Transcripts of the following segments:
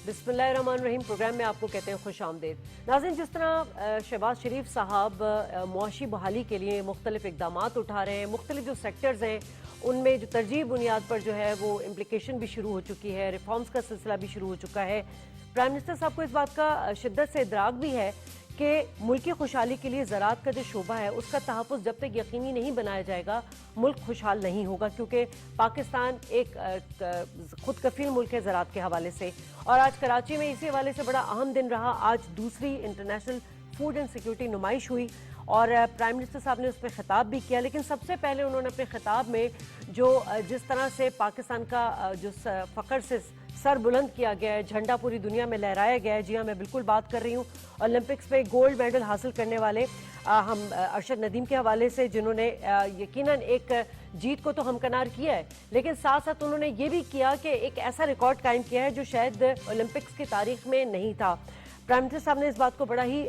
बिस्मिल्लाहिर्रहमानिर्रहीम। प्रोग्राम में आपको कहते हैं खुश आमदेद। नाज़रीन, जिस तरह शहबाज शरीफ साहब मुआशी बहाली के लिए मुख्तलिफ इकदामात उठा रहे हैं, मुख्तलिफ जो सेक्टर्स हैं उनमें जो तरजीह बुनियाद पर जो है वो इम्प्लिकेशन भी शुरू हो चुकी है, रिफॉर्म्स का सिलसिला भी शुरू हो चुका है। प्राइम मिनिस्टर साहब को इस बात का शिद्दत से इदराक भी है कि मुल्की खुशहाली के लिए ज़राअत का जो शोबा है उसका तहफ़्फ़ुज़ जब तक यकीनी नहीं बनाया जाएगा मुल्क खुशहाल नहीं होगा, क्योंकि पाकिस्तान एक खुद कफील मुल्क है ज़राअत के हवाले से। और आज कराची में इसी हवाले से बड़ा अहम दिन रहा। आज दूसरी इंटरनेशनल फूड एंड सिक्योरिटी नुमाइश हुई और प्राइम मिनिस्टर साहब ने उस पर ख़िताब भी किया। लेकिन सबसे पहले उन्होंने अपने ख़िताब में जो जिस तरह से पाकिस्तान का जो फ़ख्र से सर बुलंद किया गया है, झंडा पूरी दुनिया में लहराया गया है। जी हाँ, मैं बिल्कुल बात कर रही हूँ ओलंपिक्स में गोल्ड मेडल हासिल करने वाले हम अरशद नदीम के हवाले से, जिन्होंने यकीनन एक जीत को तो हमकनार किया है, लेकिन साथ साथ उन्होंने ये भी किया कि एक ऐसा रिकॉर्ड कायम किया है जो शायद ओलंपिक्स की तारीख में नहीं था। प्राइम मिनिस्टर साहब ने इस बात को बड़ा ही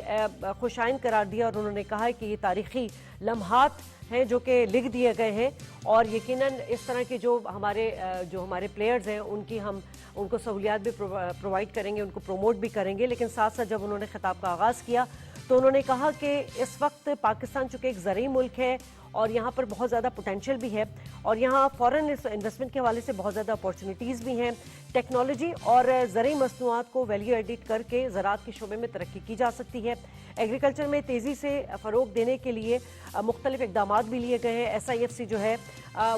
खुशाइन करार दिया और उन्होंने कहा है कि ये तारीखी लम्हात हैं जो कि लिख दिए गए हैं और यकीनन इस तरह के जो हमारे प्लेयर्स हैं उनको सहूलियात भी प्रोवाइड करेंगे, उनको प्रमोट भी करेंगे। लेकिन साथ साथ जब उन्होंने खिताब का आगाज़ किया तो उन्होंने कहा कि इस वक्त पाकिस्तान चूँकि एक ज़रई मुल्क है और यहाँ पर बहुत ज़्यादा पोटेंशियल भी है और यहाँ फ़ॉरेन इन्वेस्टमेंट के हवाले से बहुत ज़्यादा अपॉर्चुनिटीज़ भी हैं। टेक्नोलॉजी और ज़रई मसनूआत को वैल्यू एडिट करके ज़राअत के शोबे में तरक्की की जा सकती है। एग्रीकल्चर में तेज़ी से फ़रोग देने के लिए मुख्तलिफ इक़दामात भी लिए गए हैं। SIFC जो है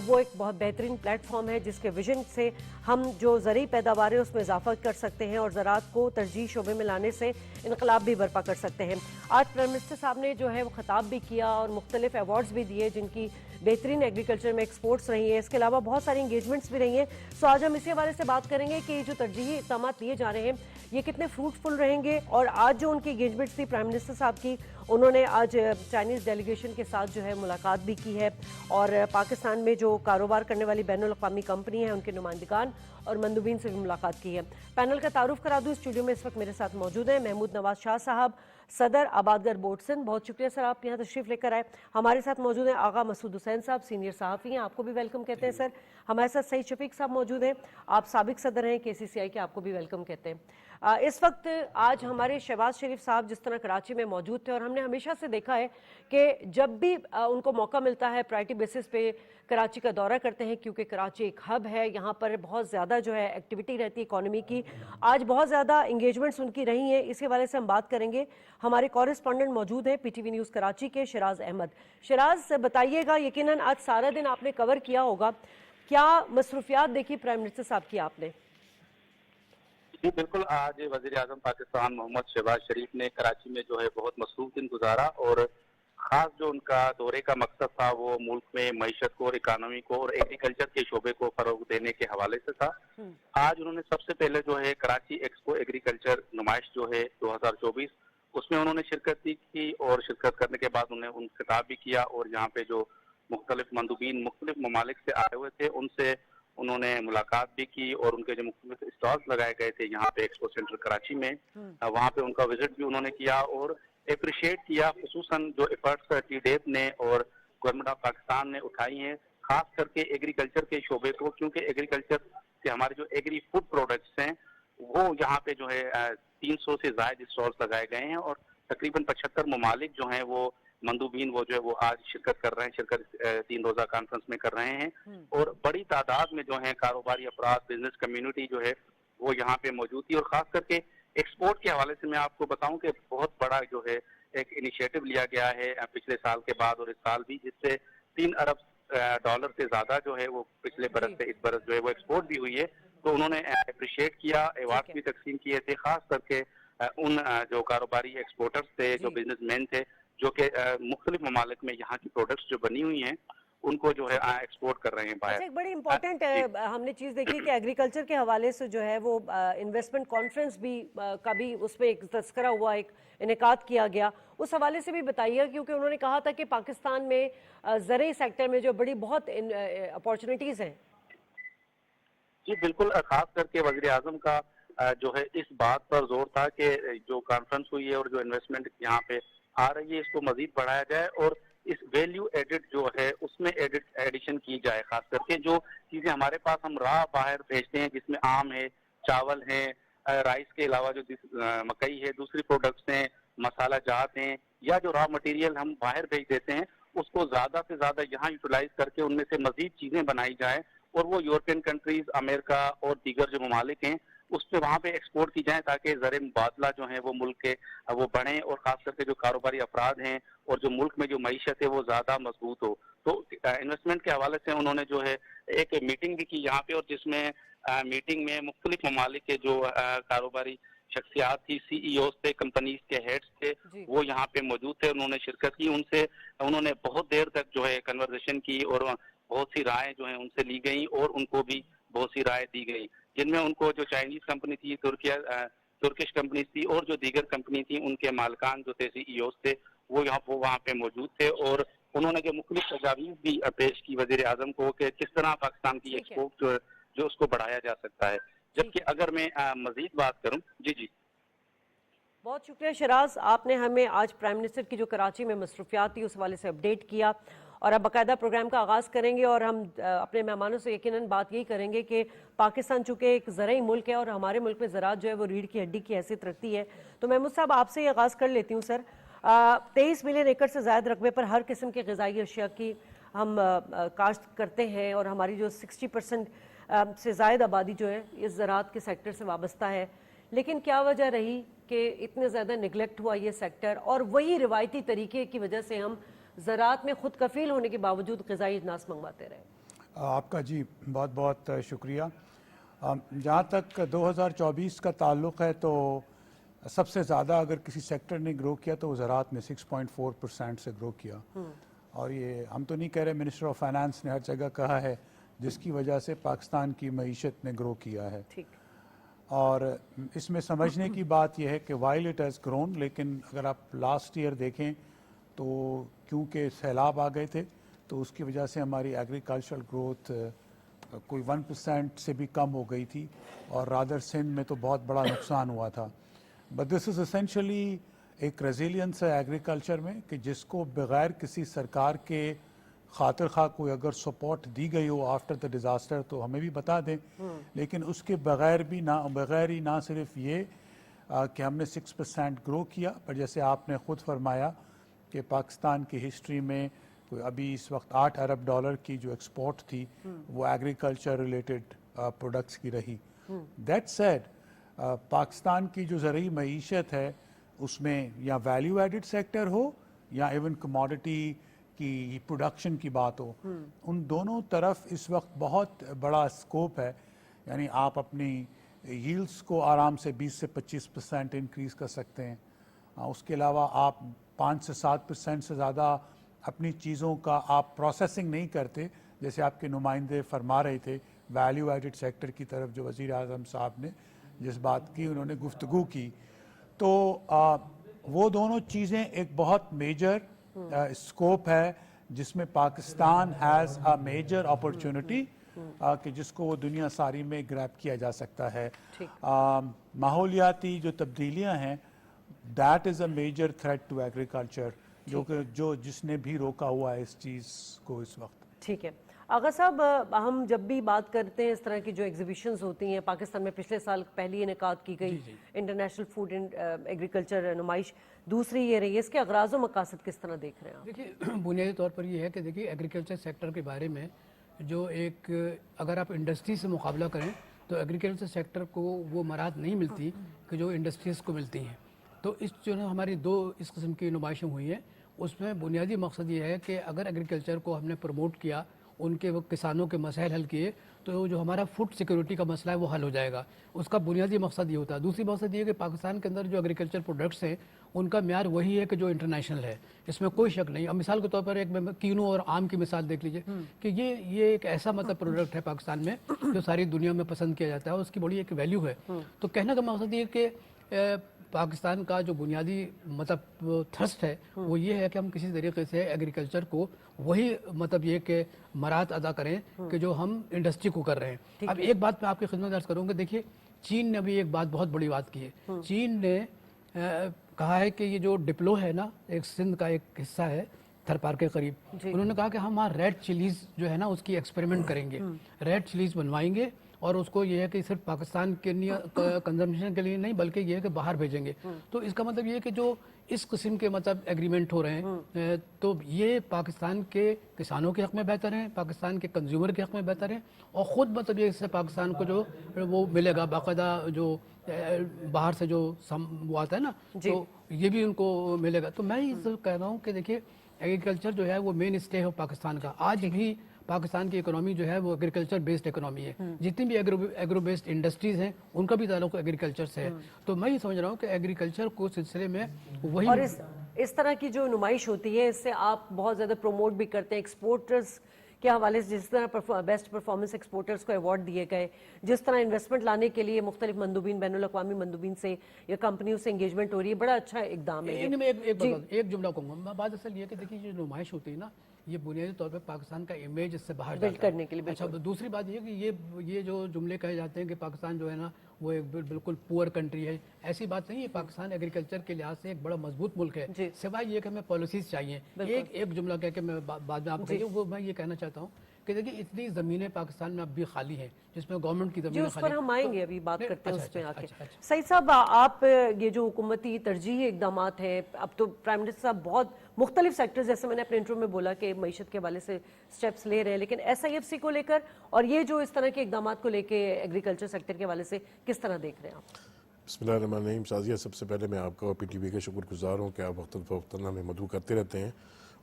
वो एक बहुत बेहतरीन प्लेटफॉर्म है जिसके विजन से हम जो ज़रई पैदावार है उसमें इजाफा कर सकते हैं और ज़राअत को तरजीह शोबे में लाने से इनकलाब भी बर्पा कर सकते हैं। आज प्राइम मिनिस्टर साहब ने जो है वो खिताब भी किया और मुख्तलिफ अवार्ड्स भी दिए जिनकी बेहतरीन एग्रीकल्चर में एक्सपोर्ट्स रही हैं। इसके अलावा बहुत सारी इंगेजमेंट्स भी रही हैं। सो आज हम इसी हवाले से बात करेंगे कि जो तरजीही इक़दाम लिए जा रहे हैं ये कितने फ्रूटफुल रहेंगे। और आज जो उनकी इंगेजमेंट्स थी प्राइम मिनिस्टर साहब की, उन्होंने आज चाइनीज़ डेलीगेशन के साथ जो है मुलाकात भी की है और पाकिस्तान में जो कारोबार करने वाली बैनुल-अक़वामी कंपनी है उनके नुमाइंदगान और मंदूबीन से भी मुलाकात की है। पैनल का तारुफ करा दूँ, स्टूडियो में इस वक्त मेरे साथ मौजूद हैं महमूद नवाज शाह साहब, सदर आबादगर बोर्डसन। बहुत शुक्रिया सर, आप यहाँ तशरीफ़ लेकर आए। हमारे साथ मौजूद हैं आगा मसूद हुसैन साहब, सीनियर सहाफ़ी हैं, आपको भी वेलकम कहते हैं सर। हमारे साथ सईद शफीक साहब मौजूद हैं, आप साबिक सदर हैं KCCI के, आपको भी वेलकम कहते हैं। इस वक्त आज हमारे शहबाज शरीफ साहब जिस तरह कराची में मौजूद थे और हमने हमेशा से देखा है कि जब भी उनको मौका मिलता है प्रायोरिटी बेसिस पे कराची का दौरा करते हैं, क्योंकि कराची एक हब है, यहाँ पर बहुत ज़्यादा जो है एक्टिविटी रहती है इकॉनमी की। आज बहुत ज़्यादा इंगेजमेंट्स उनकी रही हैं, इसी हवाले से हम बात करेंगे। हमारे कॉरेस्पॉन्डेंट मौजूद हैं PTV न्यूज़ कराची के शराज अहमद। शराज, बताइएगा, यकीनन आज सारा दिन आपने कवर किया होगा, क्या मसरूफियात देखी प्राइम मिनिस्टर साहब की आपने? जी बिल्कुल, आज वज़ीर आज़म पाकिस्तान मोहम्मद शहबाज शरीफ ने कराची में जो है बहुत मसरूफ दिन गुजारा और ख़ास जो उनका दौरे का मकसद था वो मुल्क में मईशत को और इकानमी को और एग्रीकल्चर के शोबे को फ़रोग़ देने के हवाले से था। आज उन्होंने सबसे पहले जो है कराची एक्सपो एग्रीकल्चर नुमाइश जो है 2024 उसमें उन्होंने शिरकत की और शिरकत करने के बाद उन्हें खिताब भी किया और यहाँ पे जो मुख्तलिफ मंदूबीन मुख्तलिफ ममालिक से आए हुए थे उनसे उन्होंने मुलाकात भी की और उनके जो मुख्तलिफ स्टॉल्स लगाए गए थे यहाँ पे एक्सपो सेंटर कराची में, वहाँ पे उनका विजिट भी उन्होंने किया और अप्रिशिएट किया खुसूसन जो एफर्ट्स TDEP ने और गवर्नमेंट ऑफ पाकिस्तान ने उठाई हैं, खास करके एग्रीकल्चर के शोबे को, क्योंकि एग्रीकल्चर के हमारे जो एग्री फूड प्रोडक्ट्स हैं वो यहाँ पे जो है 300 से ज़ायद स्टॉल्स लगाए गए हैं और तकरीबन 75 ममालिक जो हैं वो मंदूबीन वो जो है वो आज शिरकत कर रहे हैं, शिरकत 3 रोज़ा कॉन्फ्रेंस में कर रहे हैं और बड़ी तादाद में जो है कारोबारी अफराद, बिजनेस कम्युनिटी जो है वो यहाँ पे मौजूद थी। और ख़ास करके एक्सपोर्ट के हवाले से मैं आपको बताऊं कि बहुत बड़ा जो है एक इनिशिएटिव लिया गया है पिछले साल के बाद और इस साल भी, जिससे 3 अरब डॉलर से ज़्यादा जो है वो पिछले बरस से इस बरस जो है वो एक्सपोर्ट भी हुई है। तो उन्होंने अप्रिशिएट किया, अवार्ड भी तकसीम किए थे, खास करके उन जो कारोबारी एक्सपोर्टर्स थे, जो बिजनेसमैन थे, जो कि मुख्तलिफ ममालिक में यहाँ की प्रोडक्ट्स जो बनी हुई हैं उनको जो है एक्सपोर्ट कर रहे हैं बाहर। अच्छा, एक बड़ी इंपॉर्टेंट हमने चीज़ देखी कि एग्रीकल्चर के हवाले से जो है वो इन्वेस्टमेंट कॉन्फ्रेंस भी का भी उसमें एक तस्करा हुआ, एक इनेकाद किया गया, उस हवाले से भी बताइए, क्योंकि उन्होंने कहा था कि पाकिस्तान में ज़रई सेक्टर में जो बड़ी बहुत अपॉर्चुनिटीज़ हैं। जी बिल्कुल, खास करके वज़ीर आज़म का जो है इस बात पर जोर था कि जो कॉन्फ्रेंस हुई है और जो इन्वेस्टमेंट यहाँ पे आ रही है इसको मजीद बढ़ाया जाए और इस वैल्यू एडिड जो है उसमें एडिशन की जाए। खास करके जो चीजें हमारे पास हम राह बाहर भेजते हैं जिसमें आम है, चावल है, राइस के अलावा जो मकई है, दूसरी प्रोडक्ट्स हैं, मसाला जात हैं, या जो रॉ मटेरियल हम बाहर भेज देते हैं उसको ज्यादा से ज्यादा यहाँ यूटिलाइज करके उनमें से मजीद चीजें बनाई जाए और वो यूरोपियन कंट्रीज, अमेरिका और दीगर जो ममालिक हैं उस पे वहाँ पे एक्सपोर्ट की जाए, ताकि ज़र मुबादला जो है वो मुल्क के वो बढ़ें और खास करके जो कारोबारी अफराद हैं और जो मुल्क में जो मईशत है वो ज़्यादा मजबूत हो। तो इन्वेस्टमेंट के हवाले से उन्होंने जो है एक मीटिंग भी की यहाँ पे, और जिसमें मीटिंग में मुख्तलिफ ममालिक के जो कारोबारी शख्सियात थी, सीईओ थे, कंपनीज के हेड्स थे, वो यहाँ पे मौजूद थे। उन्होंने शिरकत की, उन्होंने बहुत देर तक जो है कन्वर्सेशन की और बहुत सी राय जो है उनसे ली गई और उनको भी बहुत सी राय दी गई, जिनमें उनको जो चाइनीज कंपनी थी, तुर्किश कंपनी थी और जो दीगर कंपनी थी उनके मालकान जो थे, सीईओ थे, वो वहाँ पे मौजूद थे। और उन्होंने जो मुख्तलिफ तजावीज़ भी पेश की वज़ीर आज़म को कि किस तरह पाकिस्तान की एक्सपोर्ट जो उसको बढ़ाया जा सकता है। जबकि अगर मैं मजीद बात करूं, जी बहुत शुक्रिया शराज, आपने हमें आज प्राइम मिनिस्टर की जो कराची में मसरूफियात थी उस हवाले से अपडेट किया और अब बाकायदा प्रोग्राम का आगाज़ करेंगे और हम अपने मेहमानों से यकीनन बात यही करेंगे कि पाकिस्तान चूँकि एक ज़राई मुल्क है और हमारे मुल्क में ज़राअत जो है वो रीढ़ की हड्डी की हैसियत रखती है। तो महमूद साहब आपसे ही आगाज़ कर लेती हूँ सर, 23 मिलियन एकड़ से ज़्यादा रकबे पर हर किस्म के ग़िज़ाई अशिया की हम काश्त करते हैं और हमारी जो 60% से ज़ायद आबादी जो है इस ज़राअत के सेक्टर से वाबस्ता है। लेकिन क्या वजह रही कि इतने ज़्यादा निगलेक्ट हुआ ये सेक्टर और वही रिवायती तरीके की वजह से हम ज़राअत में खुद कफ़ील होने के बावजूद ग़िज़ाई अजनास मंगवाते रहे? आपका जी बहुत बहुत शुक्रिया। जहाँ तक 2024 का ताल्लुक़ है तो सबसे ज़्यादा अगर किसी सेक्टर ने ग्रो किया तो वो ज़राअत में 6.4% से ग्रो किया। और ये हम तो नहीं कह रहे, मिनिस्टर ऑफ फाइनेंस ने हर जगह कहा है जिसकी वजह से पाकिस्तान की मईशत ने ग्रो किया है। ठीक। और इसमें समझने की बात यह है कि वाइल इट हैज़ ग्रोन, लेकिन अगर आप लास्ट ईयर देखें तो क्योंकि सैलाब आ गए थे तो उसकी वजह से हमारी एग्रीकल्चरल ग्रोथ कोई 1% से भी कम हो गई थी और रादर सिंध में तो बहुत बड़ा नुकसान हुआ था। बट दिस इज़ एसेंशली एक रेजिलियंस है एग्रीकल्चर में कि जिसको बग़ैर किसी सरकार के खातिर खा कोई अगर सपोर्ट दी गई हो आफ्टर द डिज़ास्टर तो हमें भी बता दें, लेकिन उसके बग़ैर ही ना सिर्फ ये कि हमने 6% ग्रो किया, पर जैसे आपने ख़ुद फरमाया कि पाकिस्तान की हिस्ट्री में कोई अभी इस वक्त $8 अरब की जो एक्सपोर्ट थी वो एग्रीकल्चर रिलेटेड प्रोडक्ट्स की रही। दैट सेड, पाकिस्तान की जो ज़रूरी मईशत है उसमें या वैल्यू एडिड सेक्टर हो या इवन कमोडिटी की प्रोडक्शन की बात हो, उन दोनों तरफ इस वक्त बहुत बड़ा स्कोप है। यानी आप अपनी यील्ड्स को आराम से 20 से 25% इंक्रीज़ कर सकते हैं। उसके अलावा आप 5 से 7% से ज़्यादा अपनी चीज़ों का आप प्रोसेसिंग नहीं करते, जैसे आपके नुमाइंदे फरमा रहे थे वैल्यू एडिड सेक्टर की तरफ जो वज़ीर आज़म साहब ने जिस बात की उन्होंने गुफ्तगू की, तो वो दोनों चीज़ें एक बहुत मेजर स्कोप है जिसमें Pakistan has a major opportunity कि जिसको वो दुनिया सारी में ग्रैब किया जा सकता है। माहौलियाती जो तब्दीलियां हैं, that is a major threat to agriculture, जो जिसने भी रोका हुआ है इस चीज़ को इस वक्त। ठीक है आगा साहब, हम जब भी बात करते हैं इस तरह की जो एग्जीबिशंस होती हैं, पाकिस्तान में पिछले साल पहली इनेकाद की गई इंटरनेशनल फूड एंड एग्रीकल्चर नुमाइश, दूसरी ये रही है, इसके अगराज़ व मकासद किस तरह देख रहे हैं आप? देखिए बुनियादी तौर पर ये है कि देखिए एग्रीकल्चर सेक्टर के बारे में जो एक अगर आप इंडस्ट्री से मुकाबला करें तो एग्रीकल्चर सेक्टर को वो मराहत नहीं मिलती कि जो इंडस्ट्रीज़ को मिलती हैं। तो इस जो है हमारी दो इस किस्म की नुमाइशें हुई हैं, उसमें बुनियादी मकसद ये है कि अगर एग्रीकल्चर को हमने प्रमोट किया, उनके वो किसानों के मसाइल हल किए, तो जो हमारा फूड सिक्योरिटी का मसला है वो हल हो जाएगा। उसका बुनियादी मकसद ये होता है। दूसरी मकसद ये है कि पाकिस्तान के अंदर जो एग्रीकल्चर प्रोडक्ट्स हैं उनका म्यार वही है कि जो इंटरनेशनल है, इसमें कोई शक नहीं। अब मिसाल के तौर पर एक कीनू और आम की मिसाल देख लीजिए कि ये एक ऐसा मतलब प्रोडक्ट है पाकिस्तान में जो सारी दुनिया में पसंद किया जाता है, उसकी बड़ी एक वैल्यू है। तो कहने का मकसद ये कि पाकिस्तान का जो बुनियादी मतलब थ्रस्ट है वो ये है कि हम किसी तरीके से एग्रीकल्चर को वही मतलब ये कि मराहत अदा करें कि जो हम इंडस्ट्री को कर रहे हैं। अब एक बात मैं आपकी खिदमत अर्ज करूँगा, देखिए चीन ने अभी एक बात बहुत बड़ी बात की है। चीन ने कहा है कि ये जो डिप्लो है ना, एक सिंध का एक हिस्सा है थरपार के करीब, उन्होंने कहा कि हम वहाँ रेड चिलीज़ जो है ना उसकी एक्सपेरिमेंट करेंगे, रेड चिलीज़ बनवाएंगे اور اس کو یہ ہے کہ صرف پاکستان کے کنزمپشن کے لیے نہیں بلکہ یہ ہے کہ باہر بھیجیں گے. تو اس کا مطلب یہ ہے کہ جو اس قسم کے مطلب ایگریمنٹ ہو رہے ہیں تو یہ پاکستان کے کسانوں کے حق میں بہتر ہیں, پاکستان کے کنزیومر کے حق میں بہتر ہیں, اور خود مطلب یہ اس سے پاکستان کو جو وہ ملے گا باقاعدہ جو باہر سے جو وہ آتا ہے نا تو یہ بھی ان کو ملے گا. تو میں یہ کہہ رہا ہوں کہ دیکھیے ایگریکلچر جو ہے وہ مین اسٹے ہے پاکستان کا. آج بھی پاکستان کی اکنامی جو ہے وہ ایگریکلچر بیسڈ اکنامی ہے. جتنی بھی ایگرو بیسڈ انڈسٹریز ہیں ان کا بھی تعلق ایگریکلچر سے ہے. تو میں یہ سمجھ رہا ہوں کہ ایگریکلچر کو سلسلے میں وہی اور اس طرح کی جو نمائش ہوتی ہے اس سے آپ بہت زیادہ پروموٹ بھی کرتے ہیں ایکسپورٹرز کے حوالے سے, جس طرح بیسٹ پرفارمنس ایکسپورٹرز کو ایوارڈ دیے گئے, جس طرح انویسٹمنٹ لانے کے لیے مختلف مندوبین بین الاقوامی مندوبین سے یا کمپنیوں سے انگیجمنٹ ہو رہی ہے, بڑا اچھا اقدام ہے. ایک جملہ کہوں گا. بات اصل یہ کہ دیکھیے جو نمائش ہوتی ہے نا یہ بنیادی طور پہ پاکستان کا امیج اس سے باہر بلڈ کرنے کے لیے. اچھا دوسری بات یہ کہ یہ جو جملے کہے جاتے ہیں کہ پاکستان جو ہے نا وہ ایک بالکل پور کنٹری ہے, ایسی بات نہیں ہے. پاکستان ایگریکلچر کے لحاظ سے ایک بڑا مضبوط ملک ہے, سوائے یہ کہ ہمیں پالیسیز چاہیے. ایک جملہ کہہ کے میں بعد میں آپ کہیے وہ میں یہ کہنا چاہتا ہوں کہ دیکھیے اتنی زمینیں پاکستان میں اب بھی خالی ہیں جس میں گورنمنٹ کی زمینیں اس پر ہم آئیں گے, ابھی بات کرتے ہیں اس پہ آ کے. سعید صاحب آپ یہ جو حکومتی ترجیحی اقدامات ہیں, اب تو پرائم منسٹر صاحب بہت مختلف سیکٹر جیسے میں نے اپنے انٹرو میں بولا کہ معیشت کے حوالے سے سٹیپس لے رہے ہیں, لیکن SIFC کو لے کر اور یہ جو اس طرح کے اقدامات کو لے کے ایگریکلچر سیکٹر کے حوالے سے کس طرح دیکھ رہے ہیں آپ؟ بسم اللہ الرحمن الرحیم. شازیہ سب سے پہلے میں آپ کا اور PTV کا شکر گزار ہوں کہ آپ وقتاً فوقتاً ہمیں مدعو کرتے رہتے ہیں,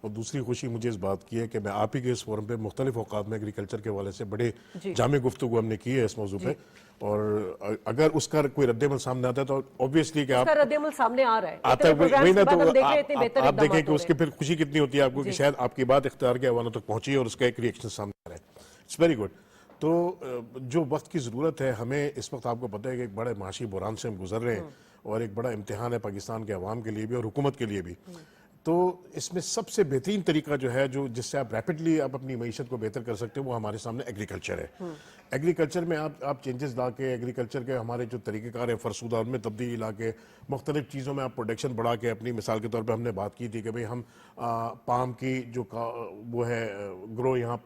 اور دوسری خوشی مجھے اس بات کی ہے کہ میں آپ ہی کے اس فورم پہ مختلف اوقات میں ایگریکلچر کے حوالے سے بڑے جامع گفتگو ہم نے کی ہے اس موضوع پہ, اور اگر اس کا کوئی رد عمل سامنے آتا ہے تو اوبویسلی کہ آپ اس کا رد عمل سامنے آ رہا ہے آتا ہے وہی نہ, تو آپ دیکھیں کہ اس کے کے پھر خوشی کتنی ہوتی ہے آپ کو کہ شاید آپ کی بات اختیار کے حوالوں تک پہنچی اور اس کا ایک ریئیکشن سامنے آ رہا ہے. It's very good. تو جو وقت کی ضرورت ہے ہمیں اس وقت, آپ کو پتہ ہے کہ ایک بڑے معاشی بحران سے ہم گزر رہے ہیں اور ایک بڑا امتحان ہے پاکستان کے عوام کے لیے بھی اور حکومت کے لیے بھی. تو اس میں سب سے بہترین طریقہ جو ہے جس سے آپ ریپڈلی آپ اپنی معیشت کو بہتر کر سکتے ہیں وہ ہمارے سامنے ایگریکلچر ہے. ایگریکلچر میں آپ چینجز لا کے ایگریکلچر کے ہمارے جو طریقہ کار ہیں فرسودہ ان میں تبدیلی لا کے مختلف چیزوں میں آپ پروڈکشن بڑھا کے, اپنی مثال کے طور پہ ہم نے بات کی تھی کہ بھئی ہم پام کی جو وہ ہے گرو یہاں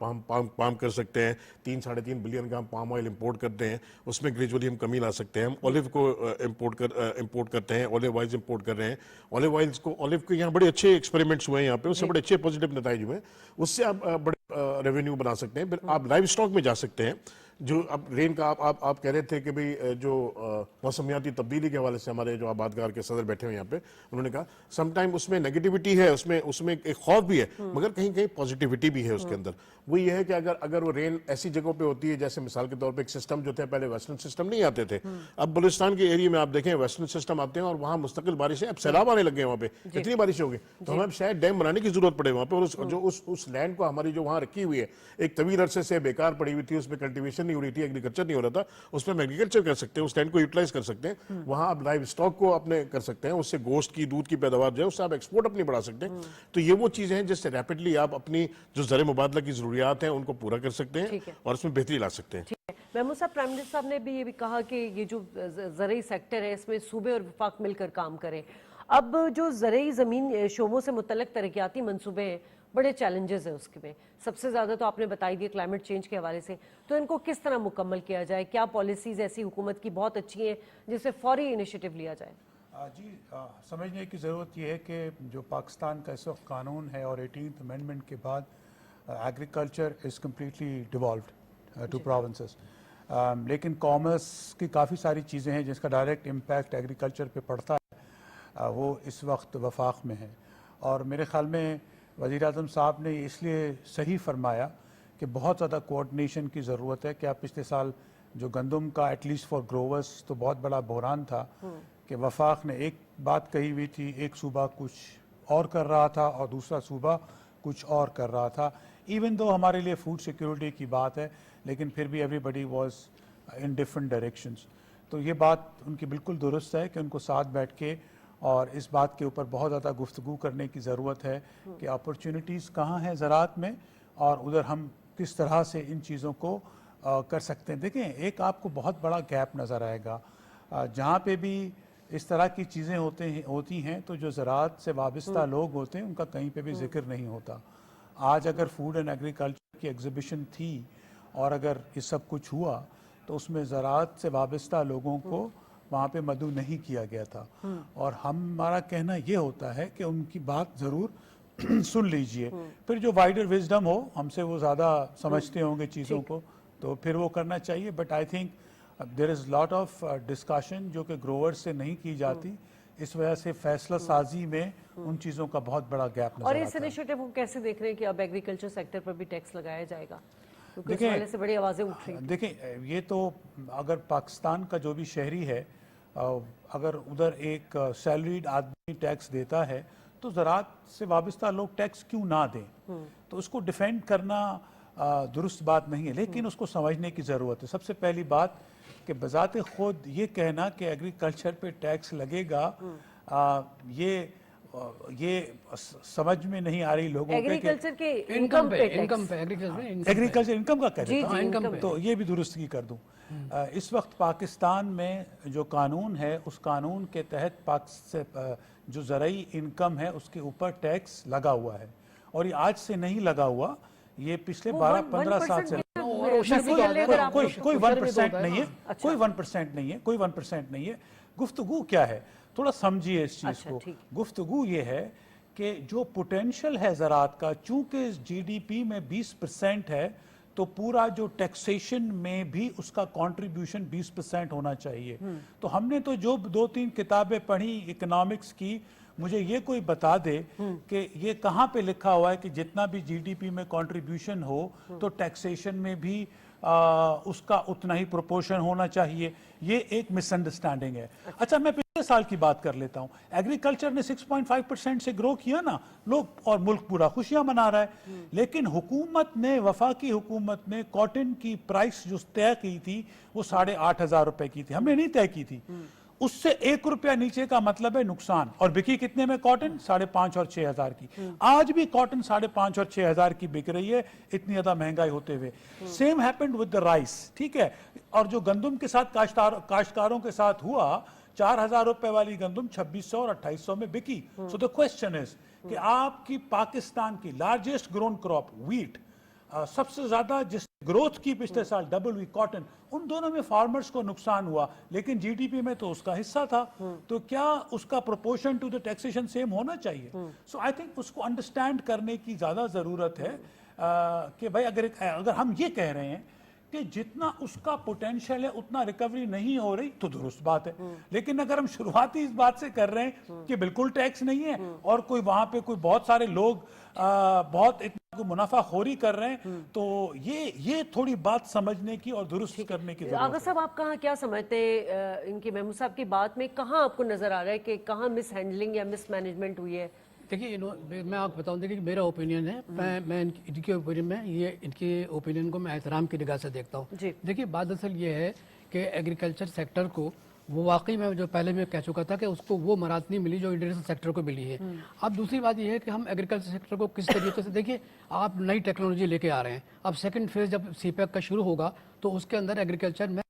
پام کر سکتے ہیں. 3-3.5 بلین کا ہم پام آئل امپورٹ کرتے ہیں, اس میں گریجولی ہم کمی لا سکتے ہیں. ہم اولیو کو امپورٹ کرتے ہیں, اولیو آئلز امپورٹ کر رہے ہیں. اولیو کے یہاں بڑے اچھے ایکسپیریمنٹس ہوئے ہیں یہاں پہ, اس سے بڑے اچھے پازیٹیو نتائج ہوئے ہیں. اس سے آپ بڑے ریونیو بنا سکتے ہیں. پھر آپ لائیو اسٹاک میں جا سکتے ہیں. جو اب رین کا آپ کہہ رہے تھے کہ بھئی جو موسمیاتی تبدیلی کے حوالے سے ہمارے جو آبادگار کے صدر بیٹھے ہوئے یہاں پہ, انہوں نے کہا سم ٹائم اس میں نیگیٹیوٹی ہے, اس میں ایک خوف بھی ہے, مگر کہیں کہیں پازیٹیوٹی بھی ہے اس کے اندر. وہ یہ ہے کہ اگر وہ رین ایسی جگہوں پہ ہوتی ہے, جیسے مثال کے طور پہ ایک سسٹم جو تھے پہلے ویسٹرن سسٹم نہیں آتے تھے, اب بلوچستان کے ایریا میں آپ دیکھیں ویسٹرن سسٹم آتے ہیں اور وہاں مستقل بارشیں, اب سیلاب آنے لگ گئے وہاں پہ, اتنی بارش ہوگی تو ہمیں شاید ڈیم بنانے کی ضرورت پڑے وہاں پہ. اور جو اس لینڈ کو ہماری جو وہاں رکھی ہوئی ہے ایک طویل عرصے سے بیکار پڑی ہوئی تھی, اس میں کلٹیویشن نہیں ہو رہی تھی, ایگریکلچر نہیں ہو رہا تھا, اس میں ہم ایگریکلچر کر سکتے ہیں, اس لینڈ کو یوٹیلائز کر سکتے ہیں. وہاں آپ لائیو اسٹاک کو اپنے کر سکتے ہیں, اس سے گوشت کی دودھ کی پیداوار جو ہے اس سے آپ ایکسپورٹ اپنی بڑھا سکتے ہیں. تو یہ وہ چیزیں ہیں جس سے ریپڈلی آپ اپنی جو زر مبادلہ کی ضروریات ہیں ان کو پورا کر سکتے ہیں اور اس میں بہتری لا سکتے ہیں. محمود صاحب, پرائم منسٹر صاحب نے بھی یہ بھی کہا کہ یہ جو زرعی سیکٹر ہے اس میں صوبے اور وفاق مل کر کام کریں. اب جو زرعی زمین شعبوں سے متعلق ترقیاتی منصوبے ہیں بڑے چیلنجز ہیں اس کے میں, سب سے زیادہ تو آپ نے بتائی دی کلائمیٹ چینج کے حوالے سے, تو ان کو کس طرح مکمل کیا جائے؟ کیا پالیسیز ایسی حکومت کی بہت اچھی ہیں جس سے فوری انیشیٹو لیا جائے؟ جی سمجھنے کی ضرورت یہ ہے کہ جو پاکستان کا اس وقت قانون ہے اور 18th امینڈمنٹ کے بعد agriculture is completely devolved to provinces, لیکن کامرس کی کافی ساری چیزیں ہیں جس کا ڈائریکٹ امپیکٹ ایگریکلچر پہ پڑتا ہے, وہ اس وقت وفاق میں ہے. اور میرے خیال میں وزیر اعظم صاحب نے اس لیے صحیح فرمایا کہ بہت زیادہ کوآرڈینیشن کی ضرورت ہے. کہ آپ پچھلے سال جو گندم کا ایٹ لیسٹ فار گروورس تو بہت بڑا بحران تھا کہ وفاق نے ایک بات کہی ہوئی تھی, ایک صوبہ کچھ اور کر رہا تھا اور دوسرا صوبہ کچھ اور کر رہا تھا. ایون دو ہمارے لیے فوڈ سیکیورٹی کی بات ہے, لیکن پھر بھی everybody was in different directions. تو یہ بات ان کی بالکل درست ہے کہ ان کو ساتھ بیٹھ کے اور اس بات کے اوپر بہت زیادہ گفتگو کرنے کی ضرورت ہے کہ اپرچونٹیز کہاں ہیں زراعت میں اور ادھر ہم کس طرح سے ان چیزوں کو کر سکتے ہیں. دیکھیں ایک آپ کو بہت بڑا گیپ نظر آئے گا جہاں پہ بھی اس طرح کی چیزیں ہوتی ہیں تو جو زراعت سے وابستہ لوگ ہوتے ہیں ان کا کہیں پہ بھی ذکر نہیں ہوتا. آج اگر فوڈ اینڈ ایگریکلچر کی ایگزیبیشن تھی اور اگر یہ سب کچھ ہوا तो उसमें ज़राअत से वाबस्ता लोगों को वहाँ पे मदऊ नहीं किया गया था। और हमारा कहना ये होता है कि उनकी बात ज़रूर सुन लीजिए, फिर जो वाइडर विजडम हो, हमसे वो ज़्यादा समझते होंगे चीज़ों को, तो फिर वो करना चाहिए। But I think there is lot of discussion जो कि ग्रोवर्स से नहीं की जाती, इस वजह से फैसला साजी में उन चीज़ों का बहुत बड़ा गैप नजर और आता इस है। इनिशिएटिव को कैसे देख रहे हैं कि अब एग्रीकल्चर सेक्टर पर भी टैक्स लगाया जाएगा, क्योंकि इस देखिए, वाले से बड़ी आवाज़ें उठ रही हैं। देखिए, ये तो अगर पाकिस्तान का जो भी शहरी है, अगर उधर एक सैलरीड आदमी टैक्स देता है तो ज़राअत से वाबस्ता लोग टैक्स क्यों ना दें, तो उसको डिफेंड करना दुरुस्त बात नहीं है, लेकिन उसको समझने की ज़रूरत है। सबसे पहली बात कि बजाते खुद ये कहना कि एग्रीकल्चर पे टैक्स लगेगा, ये समझ में नहीं आ रही लोगों एग्रीकल्चर के इनकम पे टैक्स। एग्रीकल्चर इनकम का कहते जी, हैं। जी, इनकम पे। तो ये भी दुरुस्तगी कर दूं। इस वक्त पाकिस्तान में जो कानून है, उस कानून के तहत जो ज़राई इनकम है उसके ऊपर टैक्स लगा हुआ है, और ये आज से नहीं लगा हुआ, ये पिछले 12-15 साल से कोई 1% नहीं है, कोई 1% नहीं है, कोई 1% नहीं है। गुफ्तगू क्या है, थोड़ा समझिए इस चीज़ को। गुफ्तगू ये है कि जो पोटेंशियल है ज़राअत का, चूंकि जीडीपी में 20% है, तो पूरा जो टैक्सेशन में भी उसका कंट्रीब्यूशन 20% होना चाहिए। तो हमने तो जो 2-3 किताबें पढ़ी इकोनॉमिक्स की, मुझे ये कोई बता दे कि ये कहाँ पे लिखा हुआ है कि जितना भी जीडीपी में कंट्रीब्यूशन हो तो टैक्सेशन में भी उसका उतना ही प्रोपोर्शन होना चाहिए। ये एक मिसअंडरस्टैंडिंग है। अच्छा, मैं पिछले साल की बात कर लेता हूँ। एग्रीकल्चर ने 6.5% से ग्रो किया ना, लोग और मुल्क पूरा खुशियां मना रहा है, लेकिन हुकूमत ने, वफाकी हुकूमत ने कॉटन की प्राइस जो तय की थी वो 8,500 रुपए की थी, हमने नहीं तय की थी। उससे 1 रुपया नीचे का मतलब है नुकसान। और बिकी कितने में कॉटन? 5,500 और 6,000 की। आज भी कॉटन 5,500 और 6,000 की बिक रही है, इतनी ज्यादा महंगाई होते हुए। Same happened with the rice, ठीक है। और जो गंदम के साथ काश्तकारों के साथ हुआ, 4,000 रुपए वाली गंदम 2,600 और 2,800 में बिकी। सो द क्वेश्चन इज कि आपकी पाकिस्तान की लार्जेस्ट ग्रोन क्रॉप व्हीट, सबसे ज्यादा जिस ग्रोथ की पिछले साल डबल हुई कॉटन, उन दोनों में फार्मर्स को नुकसान हुआ, लेकिन जीडीपी में तो उसका हिस्सा था। तो क्या उसका proportion to the taxation same होना चाहिए? सो आई थिंक उसको अंडरस्टैंड करने की ज्यादा जरूरत है कि भाई अगर हम ये कह रहे हैं कि जितना उसका पोटेंशियल है उतना रिकवरी नहीं हो रही, तो दुरुस्त बात है। लेकिन अगर हम शुरुआती इस बात से कर रहे हैं कि बिल्कुल टैक्स नहीं है और कोई वहां पे कोई बहुत सारे लोग बहुत इतना मुनाफाखोरी कर रहे हैं, तो ये थोड़ी बात समझने की और दुरुस्त करने की जरूरत आगा साहब, आप कहाँ क्या समझते हैं इनकी महमूद साहब की बात में, कहाँ आपको नजर आ रहा है कि कहाँ मिस हैंडलिंग या मिस मैनेजमेंट हुई है? देखिए, मैं आपको बताऊं, देखिए मेरा ओपिनियन है, मैं इनके ओपिनियन में, ये इनके ओपिनियन को मैं एहतराम की निगाह से देखता हूँ। देखिए, बात असल ये है कि एग्रीकल्चर सेक्टर को वो वाकई में, जो पहले मैं कह चुका था कि उसको वो मराद नहीं मिली जो इंडस्ट्रियल सेक्टर को मिली है। अब दूसरी बात ये है कि हम एग्रीकल्चर सेक्टर को किस तरीके से, देखिए आप नई टेक्नोलॉजी लेके आ रहे हैं। अब सेकंड फेज जब सीपैक का शुरू होगा तो उसके अंदर एग्रीकल्चर में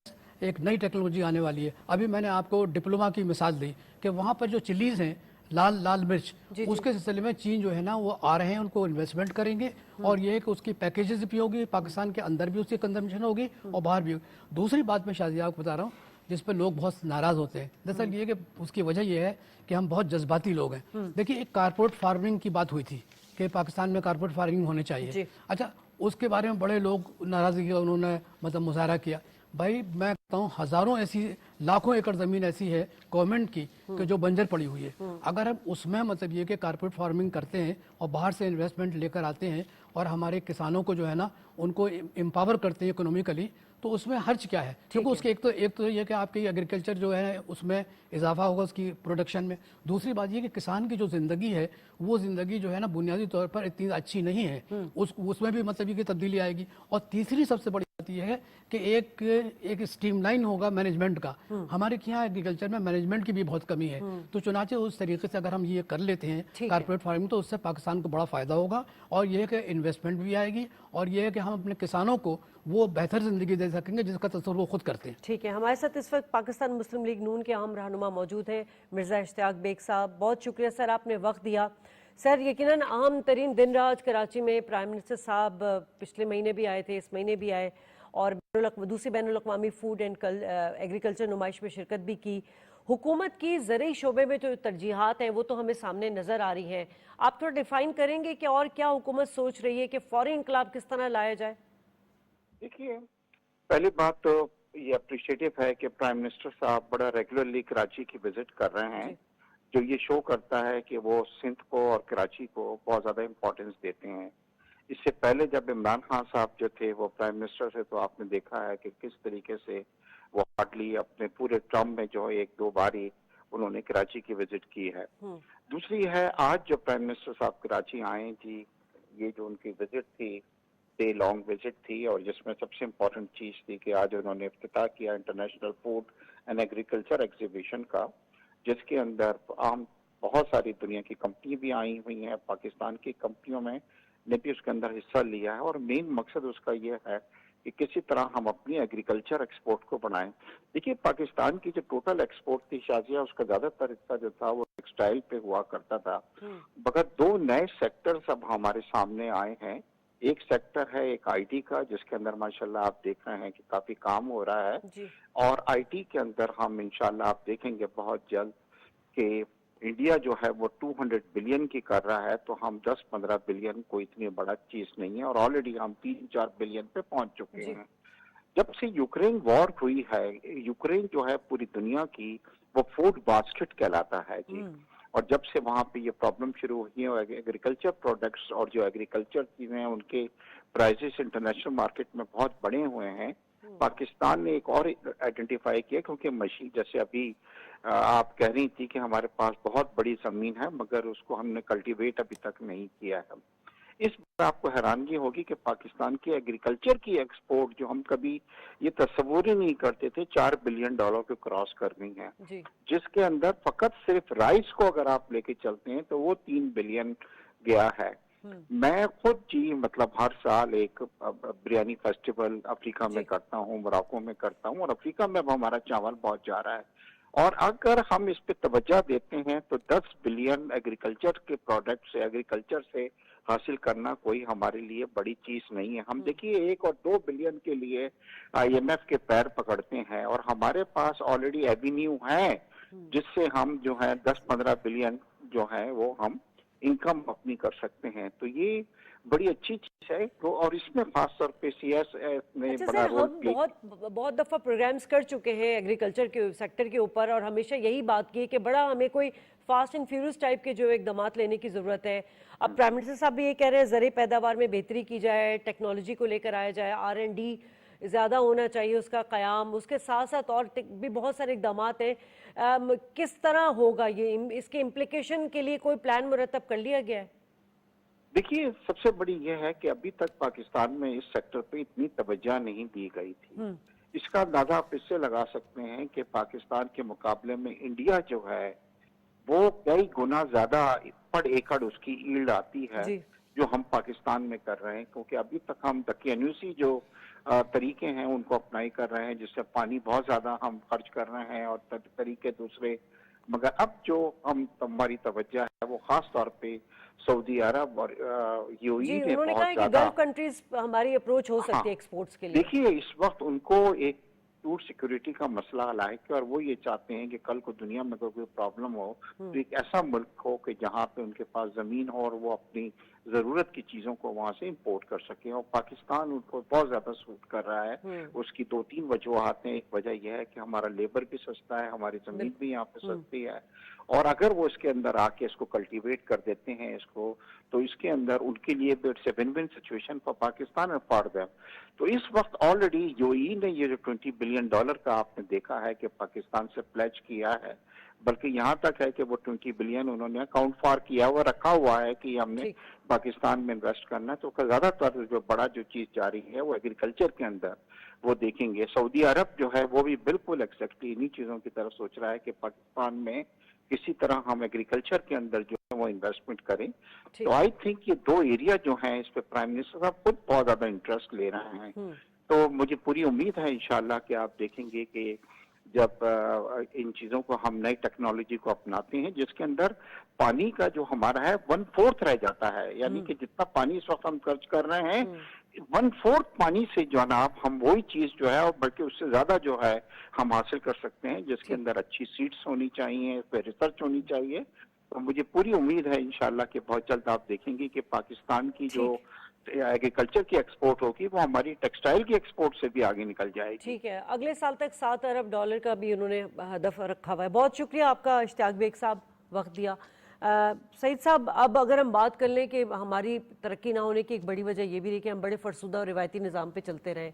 एक नई टेक्नोलॉजी आने वाली है। अभी मैंने आपको डिप्लोमा की मिसाल दी कि वहाँ पर जो चिलीज हैं, लाल मिर्च, उसके सिलसिले में चीन जो है ना वो आ रहे हैं, उनको इन्वेस्टमेंट करेंगे, और ये है कि उसकी पैकेजेस भी होगी, पाकिस्तान के अंदर भी उसकी कंजम्पशन होगी और बाहर भी होगी। दूसरी बात मैं शायद आपको बता रहा हूँ जिस पर लोग बहुत नाराज होते हैं, दरअसल ये कि उसकी वजह यह है कि हम बहुत जज्बाती लोग हैं। देखिए, एक कारपोरेट फार्मिंग की बात हुई थी कि पाकिस्तान में कारपोरेट फार्मिंग होनी चाहिए। अच्छा, उसके बारे में बड़े लोग नाराजगी उन्होंने मतलब मुजाहरा किया। भाई मैं कहता हूँ हजारों ऐसी, लाखों एकड़ जमीन ऐसी है गवर्नमेंट की कि जो बंजर पड़ी हुई है। अगर हम उसमें मतलब ये कि कारपोरेट फार्मिंग करते हैं और बाहर से इन्वेस्टमेंट लेकर आते हैं और हमारे किसानों को जो है ना उनको एम्पावर करते हैं इकोनॉमिकली, तो उसमें हर्ज क्या है? क्योंकि उसके एक तो ये कि आपकी एग्रीकल्चर जो है उसमें इजाफा होगा उसकी प्रोडक्शन में। दूसरी बात ये कि किसान की जो ज़िंदगी है वो ज़िंदगी जो है ना बुनियादी तौर पर इतनी अच्छी नहीं है, उसमें भी मतलब ये कि तब्दीली आएगी। और तीसरी सबसे बड़ी बात ये है कि एक स्ट्रीमलाइन होगा मैनेजमेंट का। हमारे यहाँ एग्रीकल्चर में मैनेजमेंट की भी बहुत कमी है, तो चुनाचे उस तरीके से अगर हम ये कर लेते हैं कारपोरेट फार्मिंग, तो उससे पाकिस्तान को बड़ा फायदा होगा और ये है कि इन्वेस्टमेंट भी आएगी और ये है कि हम अपने किसानों को वो बेहतर जिंदगी दे सकेंगे जिसका तसव्वुर वो खुद करते हैं। ठीक है, हमारे साथ इस वक्त पाकिस्तान मुस्लिम लीग नून के अहम रहनुमा मौजूद हैं, मिर्ज़ा इश्तियाक बेग साहब। बहुत शुक्रिया सर, आपने वक्त दिया। सर, यकीनन अहम तरीन दिन रहा आज कराची में। प्राइम मिनिस्टर साहब पिछले महीने भी आए थे, इस महीने भी आए, اور دوسری بین الاقوامی فوڈ اینڈ ایگریکلچر نمائش میں شرکت بھی کی. حکومت کی زرعی شعبے میں جو ترجیحات ہیں وہ تو ہمیں سامنے نظر آ رہی ہیں. آپ تھوڑا ڈیفائن کریں گے کہ اور کیا حکومت سوچ رہی ہے کہ فوری انقلاب کس طرح لایا جائے؟ دیکھیے، پہلی بات تو یہ اپریشیٹو ہے کہ پرائم منسٹر صاحب بڑا ریگولرلی کراچی کی وزٹ کر رہے ہیں، جو یہ شو کرتا ہے کہ وہ سندھ کو اور کراچی کو بہت زیادہ امپورٹنس دیتے ہیں. اس سے پہلے جب عمران خان صاحب جو تھے وہ پرائم منسٹر تھے تو آپ نے دیکھا ہے کہ کس طریقے سے وہ ہارڈلی اپنے پورے ٹرم میں جو ایک دو باری انہوں نے کراچی کی وزٹ کی ہے. دوسری ہے آج جو پرائم منسٹر صاحب کراچی آئے تھی، یہ جو ان کی وزٹ تھی ڈے لانگ وزٹ تھی، اور جس میں سب سے امپورٹنٹ چیز تھی کہ آج انہوں نے افتتاح کیا international food and agriculture exhibition کا، جس کے اندر عام بہت ساری دنیا کی کمپنی بھی آئی ہوئی ہیں. پاکستان کی کمپنیوں میں نے بھی اس کے اندر حصہ لیا ہے، اور مین مقصد اس کا یہ ہے کہ کسی طرح ہم اپنی ایگریکلچر ایکسپورٹ کو بنائیں. دیکھیے، پاکستان کی جو ٹوٹل ایکسپورٹ تھی شازیہ، اس کا زیادہ تر حصہ جو تھا وہ ٹیکسٹائل پہ ہوا کرتا تھا، مگر دو نئے سیکٹرز اب ہمارے سامنے آئے ہیں. ایک سیکٹر ہے ایک آئی ٹی کا، جس کے اندر ماشاءاللہ آپ دیکھ رہے ہیں کہ کافی کام ہو رہا ہے، اور آئی ٹی کے اندر ہم انشاءاللہ آپ دیکھیں گے بہت جلد کہ انڈیا جو ہے وہ 200 بلین کی کر رہا ہے، تو ہم 10-15 بلین کوئی اتنی بڑا چیز نہیں ہے، اور آلریڈی ہم 3-4 بلین پہ پہنچ چکے ہیں. جب سے یوکرین وار ہوئی ہے، یوکرین جو ہے پوری دنیا کی وہ فوڈ باسکٹ کہلاتا ہے جی، اور جب سے وہاں پہ یہ پرابلم شروع ہوئی ہے، اور ایگریکلچر پروڈکٹس اور جو ایگریکلچر چیزیں ہیں ان کے پرائزز انٹرنیشنل مارکیٹ میں بہت بڑے ہوئے ہیں. پاکستان نے ایک اور آئیڈینٹیفائی کیا، کیونکہ مشین جیسے ابھی آپ کہہ رہی تھی کہ ہمارے پاس بہت بڑی زمین ہے مگر اس کو ہم نے کلٹیویٹ ابھی تک نہیں کیا ہے. اس بار آپ کو حیرانگی ہوگی کہ پاکستان کی ایگریکلچر کی ایکسپورٹ جو ہم کبھی یہ تصور ہی نہیں کرتے تھے $4 بلین کو کراس کر گئی ہیں، جس کے اندر فقط صرف رائس کو اگر آپ لے کے چلتے ہیں تو وہ 3 بلین گیا ہے. میں خود جی مطلب ہر سال ایک بریانی فیسٹیول افریقہ میں کرتا ہوں، موراکو میں کرتا ہوں، اور افریقہ میں ہمارا چاول بہت جا رہا ہے، اور اگر ہم اس پہ توجہ دیتے ہیں تو 10 بلین ایگریکلچر کے پروڈکٹ سے ایگریکلچر سے حاصل کرنا کوئی ہمارے لیے بڑی چیز نہیں ہے. ہم دیکھیے 1 اور 2 بلین کے لیے IMF کے پیر پکڑتے ہیں، اور ہمارے پاس آلریڈی ایوینیو ہے جس سے ہم جو ہے 10-15 بلین جو ہے وہ ہم انکم اپنی کر سکتے ہیں. تو یہ بڑی اچھی چیز ہے، اور اس میں خاص طور پہ CS نے بڑا رول پلے. بہت دفعہ پروگرامز کر چکے ہیں ایگریکلچر کے سیکٹر کے اوپر، اور ہمیشہ یہی بات کی کہ بڑا ہمیں کوئی فاسٹ اینڈ فیورس ٹائپ کے جو اقدامات لینے کی ضرورت ہے. اب پرائم منسٹر صاحب بھی یہ کہہ رہے ہیں زرعی پیداوار میں بہتری کی جائے، ٹیکنالوجی کو لے کر آیا جائے، R&D زیادہ ہونا چاہیے اس کا قیام، اس کے ساتھ ساتھ اور بھی بہت سارے اقدامات ہیں. کس طرح ہوگا یہ، اس کے امپلیکیشن کے لیے کوئی پلان مرتب کر لیا گیا ہے؟ دیکھیے، سب سے بڑی یہ ہے کہ ابھی تک پاکستان میں اس سیکٹر پہ اتنی توجہ نہیں دی گئی تھی. اس کا اندازہ آپ اس سے لگا سکتے ہیں کہ پاکستان کے مقابلے میں انڈیا جو ہے وہ کئی گنا زیادہ پر ایکڑ اس کی ایلڈ آتی ہے جو ہم پاکستان میں کر رہے ہیں، کیونکہ ابھی تک ہم دقیانوسی جو طریقے ہیں ان کو اپنائی کر رہے ہیں، جس سے پانی بہت زیادہ ہم خرچ کر رہے ہیں اور طریقے دوسرے. مگر اب جو ہماری توجہ ہے وہ خاص طور پہ سعودی عرب اور UAE نے انہوں نے بہت کہا کہ زیادہ گلف کنٹریز ہماری اپروچ ہو سکتی ہے ایکسپورٹس کے لیے. دیکھیے، اس وقت ان کو ایک فوڈ سیکورٹی کا مسئلہ لاحق ہے، اور وہ یہ چاہتے ہیں کہ کل کو دنیا میں کوئی پرابلم ہو تو ایک ایسا ملک ہو کہ جہاں پہ ان کے پاس زمین ہو اور وہ اپنی ضرورت کی چیزوں کو وہاں سے امپورٹ کر سکیں. اور پاکستان ان کو بہت زیادہ سوٹ کر رہا ہے. اس کی 2-3 وجوہات ہیں. ایک وجہ یہ ہے کہ ہمارا لیبر بھی سستا ہے، ہماری زمین بھی یہاں پہ سستی ہے، اور اگر وہ اس کے اندر آ کے اس کو کلٹیویٹ کر دیتے ہیں اس کو، تو اس کے اندر ان کے لیے it's a win win situation for Pakistan اور فار دیم. تو اس وقت آلریڈی UAE نے یہ جو $20 بلین کا آپ نے دیکھا ہے کہ پاکستان سے پلیج کیا ہے، بلکہ یہاں تک ہے کہ وہ 20 بلین انہوں نے اکاؤنٹ فار کیا ہوا رکھا ہوا ہے کہ ہم نے پاکستان میں انویسٹ کرنا ہے. تو زیادہ تر جو بڑا جو چیز جاری ہے وہ ایگریکلچر کے اندر وہ دیکھیں گے. سعودی عرب جو ہے وہ بھی بالکل ایگزیکٹلی انہی چیزوں کی طرف سوچ رہا ہے کہ پاکستان میں کسی طرح ہم ایگریکلچر کے اندر جو ہے وہ انویسٹمنٹ کریں. تو آئی تھنک یہ 2 ایریا جو ہیں اس پہ پرائم منسٹر صاحب خود بہت زیادہ انٹرسٹ لے رہے ہیں. تو مجھے پوری امید ہے انشاءاللہ کہ آپ دیکھیں گے کہ جب ان چیزوں کو ہم نئی ٹیکنالوجی کو اپناتے ہیں جس کے اندر پانی کا جو ہمارا ہے 1/4 رہ جاتا ہے، یعنی کہ جتنا پانی اس وقت ہم خرچ کر رہے ہیں 1/4 पानी से जनाब हम वही चीज जो है और बल्कि उससे ज्यादा जो है हम हासिल कर सकते हैं, जिसके अंदर अच्छी सीड्स होनी चाहिए, इस पर रिसर्च होनी चाहिए। तो मुझे पूरी उम्मीद है इंशाल्लाह कि बहुत जल्द आप देखेंगे कि पाकिस्तान की जो एग्रीकल्चर की एक्सपोर्ट होगी वो हमारी टेक्सटाइल की एक्सपोर्ट से भी आगे निकल जाएगी। ठीक है, अगले साल तक $7 अरब का भी उन्होंने हदफ रखा हुआ है। बहुत शुक्रिया आपका इश्तियाक बेग साहब, वक्त दिया। सईद साहब, अब अगर हम बात कर लें कि हमारी तरक्की ना होने की एक बड़ी वजह ये भी रही कि हम बड़े फरसुदा और रिवायती निज़ाम पे चलते रहे,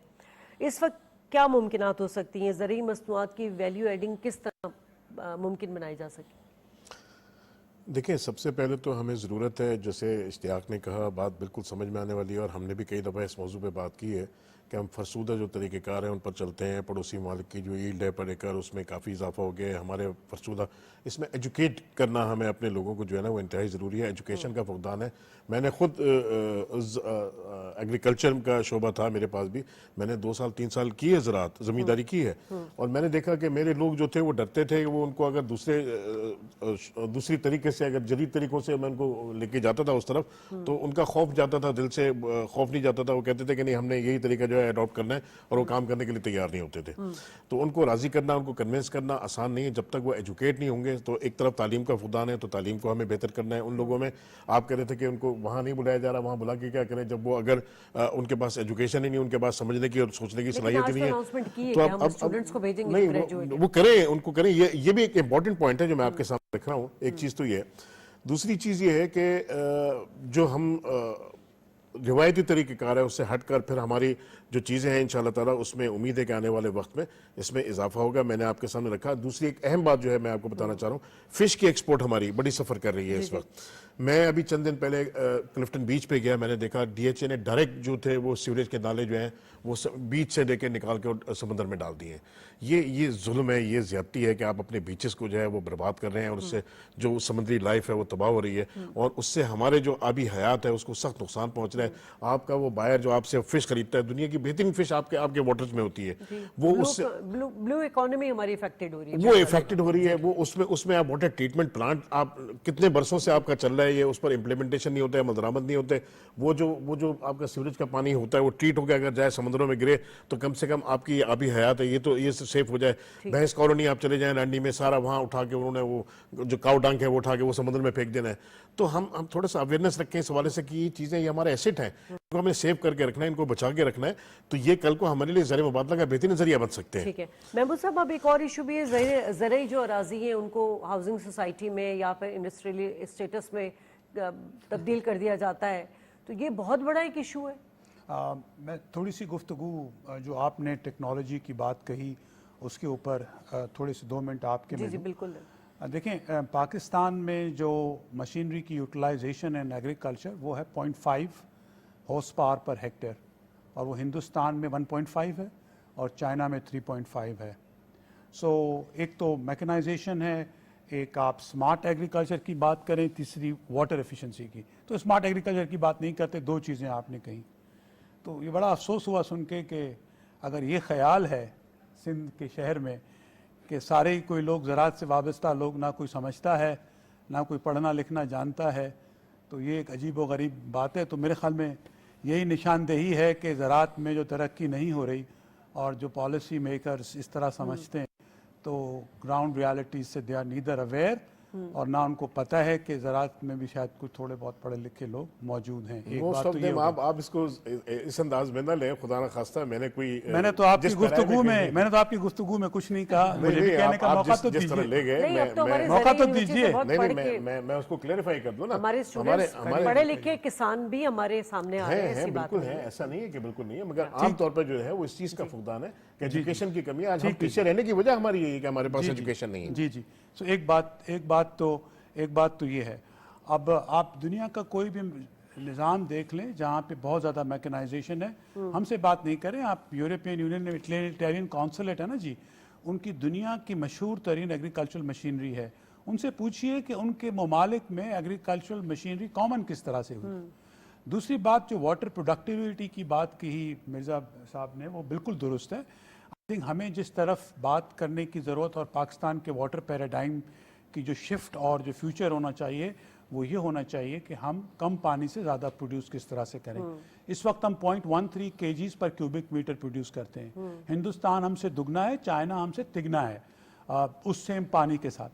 इस वक्त क्या मुमकिनात हो सकती हैं? ज़रूरी मसनूआत की वैल्यू एडिंग किस तरह मुमकिन बनाई जा सके? देखिए, सबसे पहले तो हमें ज़रूरत है, जैसे इश्तियाक ने कहा, बात बिल्कुल समझ में आने वाली है और हमने भी कई दफ़ा इस मौजू पे बात की है कि हम फरसूदा जो तरीक़ेकार हैं उन पर चलते हैं। पड़ोसी मालिक की जो ईल्ड है पर एकड़ उसमें काफ़ी इजाफा हो गया है, हमारे फरसूदा। इसमें एजुकेट करना हमें अपने लोगों को जो है ना वो इंतहाई ज़रूरी है। एजुकेशन का फुकदान है। मैंने खुद एग्रीकल्चर का शोबा था मेरे पास भी, मैंने 2 साल 3 साल की है ज़राअत, ज़मींदारी की है, और मैंने देखा कि मेरे लोग जो थे वो डरते थे। वो उनको अगर दूसरी तरीके से, अगर जदीद तरीक़ों से मैं उनको लेके जाता था उस तरफ, तो उनका खौफ जाता था, दिल से खौफ नहीं जाता था। वो कहते थे कि नहीं, हमने यही तरीका जो है अडॉप्ट करना है, और वो काम करने के लिए तैयार नहीं होते थे। तो उनको राज़ी करना, उनको कन्विंस करना आसान नहीं है जब तक वो एजुकेट नहीं होंगे। तो एक तरफ तालीम का फुकदान है, तो तालीम को हमें बेहतर करना है। उन लोगों में आप कह रहे थे कि उनको वहाँ नहीं बुलाया जा रहा, वहाँ बुला के क्या करें जब वो अगर उनके पास एजुकेशन ही नहीं, उनके पास समझने की और सोचने की सलाहियत ही नहीं है। तो अब स्टूडेंट्स को भेजेंगे नहीं, ग्रेजुएट, वो करें, उनको करें। ये भी एक इंपॉर्टेंट पॉइंट है जो मैं आपके सामने रख रहा हूँ। एक चीज़ तो ये है। दूसरी चीज़ ये है कि जो हम रिवायती तरीक़ेकार है उससे हटकर फिर हमारी जो चीज़ें हैं इंशाअल्लाह ताला, उसमें उम्मीद है कि आने वाले वक्त में इसमें इजाफा होगा। मैंने आपके सामने रखा। दूसरी एक अहम बात जो है मैं आपको बताना चाह रहा हूँ, फ़िश की एक्सपोर्ट हमारी बड़ी सफ़र कर रही है इस वक्त। मैं अभी चंद दिन पहले क्लिफ्टन बीच पे गया, मैंने देखा DHA ने डायरेक्ट जो थे वो सीवरेज के नाले जो हैं वो बीच से लेके निकाल के समंदर में डाल दिए हैं। ये जुल्म है, ये ज़्यादती है कि आप अपने बीचेस को जो है वो बर्बाद कर रहे हैं, और उससे जो समुद्री लाइफ है वो तबाह हो रही है, और उससे हमारे जो आबी हयात है उसको सख्त नुकसान पहुंच रहा है। आपका वो बायर जो आपसे फिश खरीदता है, दुनिया की बेहतरीन फिश आपके वाटर्स में होती है, वो उससे ब्लू इकोनॉमी हमारी इफेक्टेड हो रही है, वो इफेक्टेड हो रही है। वो उसमें आप वाटर ट्रीटमेंट प्लांट आप कितने बरसों से आपका चल रहा है, ये उस पर इम्प्लीमेंटेशन नहीं होता है, मदरामद नहीं होते। वो जो आपका सीवरेज का पानी होता है वो ट्रीट होकर अगर जाए समुद्रों में गिरे तो कम से कम आपकी आबी हयात है ये सेफ हो जाए। भैंस कॉलोनी आप चले जाएं लैंडी में, सारा वहाँ उठा के उन्होंने वो जो काउ डंक है वो उठा के वो समुद्र में फेंक देना है। तो हम थोड़ा सा अवेयरनेस रखें इस हवाले से कि ये चीज़ें, ये हमारे एसेट हैं, इनको हमें सेव करके रखना है, इनको बचा के रखना है। तो ये कल को हमारे लिए ज़र मुबादला का बेहतरीन जरिया बन सकते हैं। ठीक है महमूद साहब, अब एक और इशू भी है, ज़रई जो अराजी है उनको हाउसिंग सोसाइटी में या फिर इंडस्ट्रियल स्टेटस में तब्दील कर दिया जाता है, तो ये बहुत बड़ा एक इशू है। मैं थोड़ी सी गुफ्तगू जो आपने टेक्नोलॉजी की बात कही उसके ऊपर थोड़े से 2 मिनट आपके जी में जी बिल्कुल। देखें, पाकिस्तान में जो मशीनरी की यूटिलाइजेशन इन एग्रीकल्चर वो है 0.5 हॉर्स पावर पर हेक्टेयर, और वो हिंदुस्तान में 1.5 है और चाइना में 3.5 है। सो एक तो मैकेनाइजेशन है, एक आप स्मार्ट एग्रीकल्चर की बात करें, तीसरी वाटर एफिशिएंसी की। तो स्मार्ट एग्रीकल्चर की बात नहीं करते, 2 चीज़ें आपने कही। तो ये बड़ा अफसोस हुआ सुन के कि अगर ये ख्याल है सिंध के शहर में कि सारे ही कोई लोग ज़राअत से वाबस्ता लोग, ना कोई समझता है ना कोई पढ़ना लिखना जानता है, तो ये एक अजीब व गरीब बात है। तो मेरे ख्याल में यही निशानदेही है कि ज़राअत में जो तरक्की नहीं हो रही और जो पॉलिसी मेकर्स इस तरह समझते हैं, तो ग्राउंड रियलिटीज से दे आर नीदर अवेयर, और ना उनको पता है कि ज़राअत में भी शायद कुछ थोड़े बहुत पढ़े लिखे लोग मौजूद हैं। एक बात तो ये आप इसको इस अंदाज में ना लें, खुदा ना खास्ता। मैंने तो आपकी गुफ्तगू में कुछ नहीं कहा, मुझे भी कहने का मौका तो दीजिए। मौका तो दीजिए। नहीं, मैं उसको क्लेरिफाई कर दूं ना। हमारे स्टूडेंट्स पढ़े लिखे किसान भी हमारे सामने आ रहे हैं, ऐसी बात बिल्कुल है, ऐसा नहीं है कि बिल्कुल नहीं है, मगर आमतौर पर जो है वो इस चीज़ का फुकदान है कि एजुकेशन की कमी है। आज हम पीछे रहने की वजह हमारी यही है कि हमारे पास एजुकेशन नहीं है। जी जी। सो एक बात तो ये है, अब आप दुनिया का कोई भी निज़ाम देख लें जहाँ पे बहुत ज़्यादा मैकेनाइजेशन है, हमसे बात नहीं करें, आप यूरोपियन यूनियन में इटालियन काउंसिलेट है ना जी, उनकी दुनिया की मशहूर तरीन एग्रीकल्चरल मशीनरी है, उनसे पूछिए कि उनके ममालिक में एग्रीकल्चरल मशीनरी कॉमन किस तरह से हुई। दूसरी बात, जो वाटर प्रोडक्टिविटी की बात की मिर्ज़ा साहब ने, वो बिल्कुल दुरुस्त है। आई थिंक हमें जिस तरफ बात करने की ज़रूरत, और पाकिस्तान के वाटर पैराडाइम कि जो शिफ्ट और जो फ्यूचर होना चाहिए वो ये होना चाहिए कि हम कम पानी से ज़्यादा प्रोड्यूस किस तरह से करें। इस वक्त हम 0.13 kgs पर क्यूबिक मीटर प्रोड्यूस करते हैं। हिंदुस्तान हमसे दुगना है, चाइना हमसे तिगना है उस सेम पानी के साथ।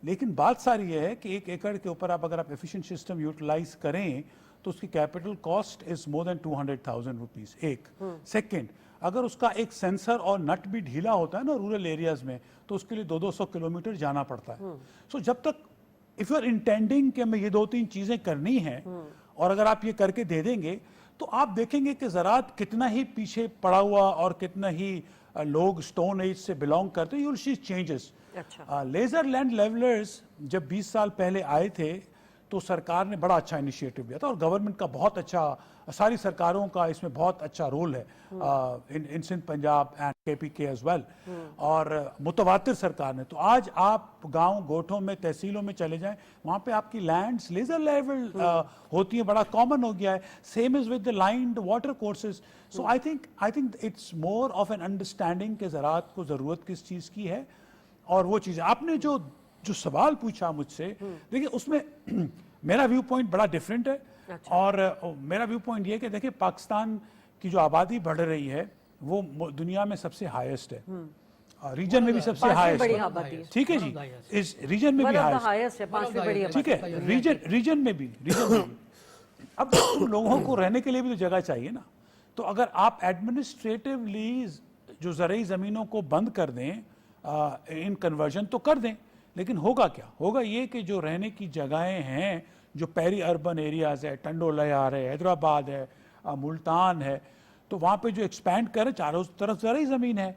लेकिन बात सारी ये है कि 1 एकड़ के ऊपर अगर आप एफिशिएंट सिस्टम यूटिलाइज करें तो उसकी capital cost is more than 200,000 rupees एक। सेकेंड, अगर उसका एक सेंसर और नट भी ढीला होता है ना रूरल एरियाज में, तो उसके लिए 200 किलोमीटर जाना पड़ता है। सो जब तक इफ यू आर इंटेंडिंग कि हमें ये 2-3 चीजें करनी है और अगर आप ये करके दे देंगे तो आप देखेंगे कि ज़रात कितना ही पीछे पड़ा हुआ और कितना ही लोग स्टोन एज से बिलोंग करते हैं, you will see changes. Laser land levellers जब 20 साल पहले आए थे तो सरकार ने बड़ा अच्छा इनिशिएटिव लिया था और गवर्नमेंट का बहुत अच्छा, सारी सरकारों का इसमें बहुत अच्छा रोल है in Sindh, Punjab and KPK as well, और मुतवातिर सरकार ने। तो आज आप गांव गोठों में, तहसीलों में चले जाएं, वहां पे आपकी लैंड्स लेजर लेवल होती है, बड़ा कॉमन हो गया है। Same is with the lined water courses. So I think it's more of an understanding के ज़रात को ज़रूरत किस चीज़ की है। और वो चीज़ आपने जो सवाल पूछा मुझसे, देखिए उसमें मेरा व्यू पॉइंट बड़ा डिफरेंट है। अच्छा। और मेरा व्यू पॉइंट ये है कि देखिए पाकिस्तान की जो आबादी बढ़ रही है वो दुनिया में सबसे हाईएस्ट है, रीजन में भी सबसे हाईएस्ट है, ठीक है जी, इस रीजन में भी हाईएस्ट है, ठीक है, रीजन में भी। अब उन लोगों को रहने के लिए भी तो जगह चाहिए ना। तो अगर आप एडमिनिस्ट्रेटिवली जो ज़रई ज़मीनों को बंद कर दें, इन कन्वर्जन तो कर दें, लेकिन होगा क्या? होगा ये कि जो रहने की जगहें हैं, जो पेरी अर्बन एरियाज है, टंडोलयार है, हैदराबाद है, मुल्तान है, तो वहाँ पे जो एक्सपैंड करें चारों तरफ ज़रा ही ज़मीन है,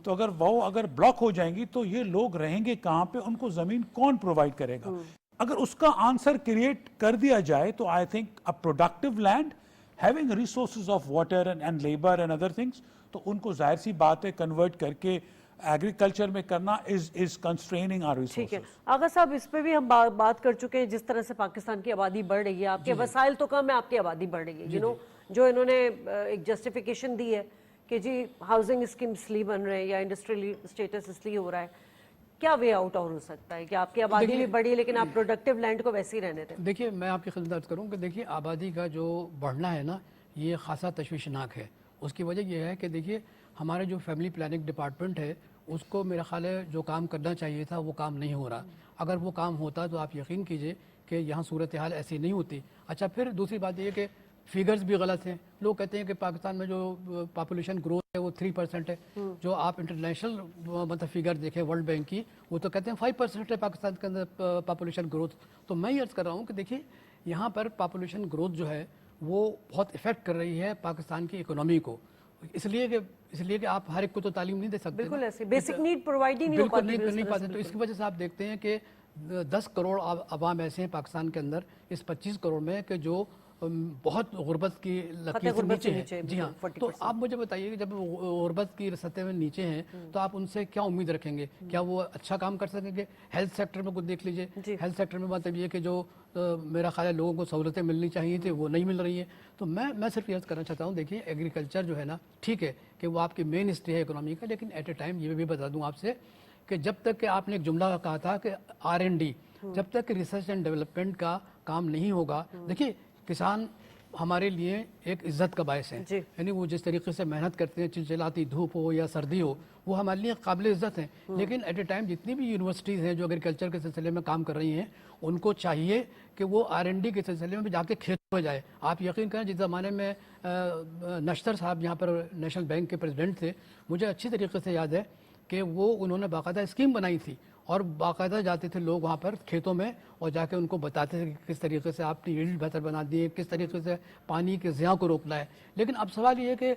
तो अगर ब्लॉक हो जाएंगी तो ये लोग रहेंगे कहाँ पे? उनको ज़मीन कौन प्रोवाइड करेगा? अगर उसका आंसर क्रिएट कर दिया जाए तो I think a productive land having resources of water and labour and other things, तो उनको जाहिर सी बात है कन्वर्ट करके एग्रीकल्चर में करना इज कंस्ट्रेनिंग आवर रिसोर्सेज। ठीक है आगा साहब, इस पे भी हम बात कर चुके हैं। जिस तरह से पाकिस्तान की आबादी बढ़ रही है, आपके वसाइल तो कम है, आपकी आबादी बढ़ रही है। यू नो, जो इन्होंने एक जस्टिफिकेशन दी है कि जी हाउसिंग स्कीम इसलिए बन रहे हैं या इंडस्ट्रियल स्टेटस इसलिए हो रहा है, क्या वे आउट और हो सकता है कि आपकी आबादी भी बढ़ी है लेकिन आप प्रोडक्टिव लैंड को वैसे ही रहने दें? देखिए, मैं आपकी खिदमत करूँ कि देखिए आबादी का जो बढ़ना है ना, ये खासा तशवीशनाक है। उसकी वजह यह है कि देखिए हमारे जो फैमिली प्लानिंग डिपार्टमेंट है उसको मेरा ख्याल है जो काम करना चाहिए था वो काम नहीं हो रहा। अगर वो काम होता तो आप यकीन कीजिए कि यहाँ सूरत हाल ऐसी नहीं होती। अच्छा, फिर दूसरी बात ये कि फिगर्स भी गलत हैं। लोग कहते हैं कि पाकिस्तान में जो पॉपुलेशन ग्रोथ है वो 3% है। जो आप इंटरनेशनल मतलब फिगर देखें वर्ल्ड बैंक की, वो तो कहते हैं 5% है पाकिस्तान के अंदर पॉपुलेशन ग्रोथ। तो मैं ये अर्ज़ कर रहा हूँ कि देखिए यहाँ पर पॉपुलेशन ग्रोथ जो है वो बहुत इफेक्ट कर रही है पाकिस्तान की इकोनॉमी को, इसलिए कि आप हर एक को तो तालीम नहीं दे सकते। बिल्कुल ऐसे बेसिक नीड प्रोवाइड ही नहीं पाते। तो इसकी वजह से आप देखते हैं कि 10 करोड़ आवाम ऐसे हैं पाकिस्तान के अंदर, इस 25 करोड़ में कि जो बहुत गुर्बत की लकीर से नीचे है। जी हाँ, तो आप मुझे बताइए कि जब गुर्बत की सतह में नीचे हैं तो आप उनसे क्या उम्मीद रखेंगे? क्या वो अच्छा काम कर सकेंगे? हेल्थ सेक्टर में कुछ देख लीजिए, हेल्थ सेक्टर में मतलब ये कि जो मेरा ख्याल है लोगों को सहूलतें मिलनी चाहिए थी वो नहीं मिल रही है। तो मैं सिर्फ ये करना चाहता हूँ, देखिए एग्रीकल्चर जो है ना, ठीक है कि वो आपकी मेन हिस्ट्री है इकोनॉमी का, लेकिन एट ए टाइम ये भी बता दूँ आपसे कि जब तक कि आपने एक जुमला कहा था कि R&D, जब तक रिसर्च एंड डेवलपमेंट का काम नहीं होगा, देखिए किसान हमारे लिए एक इज्जत का बायस है। यानी वो जिस तरीके से मेहनत करते हैं, चिलचिलाती धूप हो या सर्दी हो, वो हमारे लिए काबिल इज्जत है। लेकिन एट ए टाइम जितनी भी यूनिवर्सिटीज़ हैं जो एग्रीकल्चर के सिलसिले में काम कर रही हैं, उनको चाहिए कि वो R&D के सिलसिले में भी जाके खेतों में जाए। आप यकीन करें, जिस ज़माने में नश्तर साहब यहाँ पर नेशनल बैंक के प्रेसिडेंट थे, मुझे अच्छी तरीके से याद है कि वो उन्होंने बाकायदा स्कीम बनाई थी और बाकायदा जाते थे लोग वहाँ पर खेतों में और जाके उनको बताते थे कि किस तरीके से आपने यील्ड बेहतर बना दी है, किस तरीके से पानी के ज़िया को रोकना है। लेकिन अब सवाल ये है कि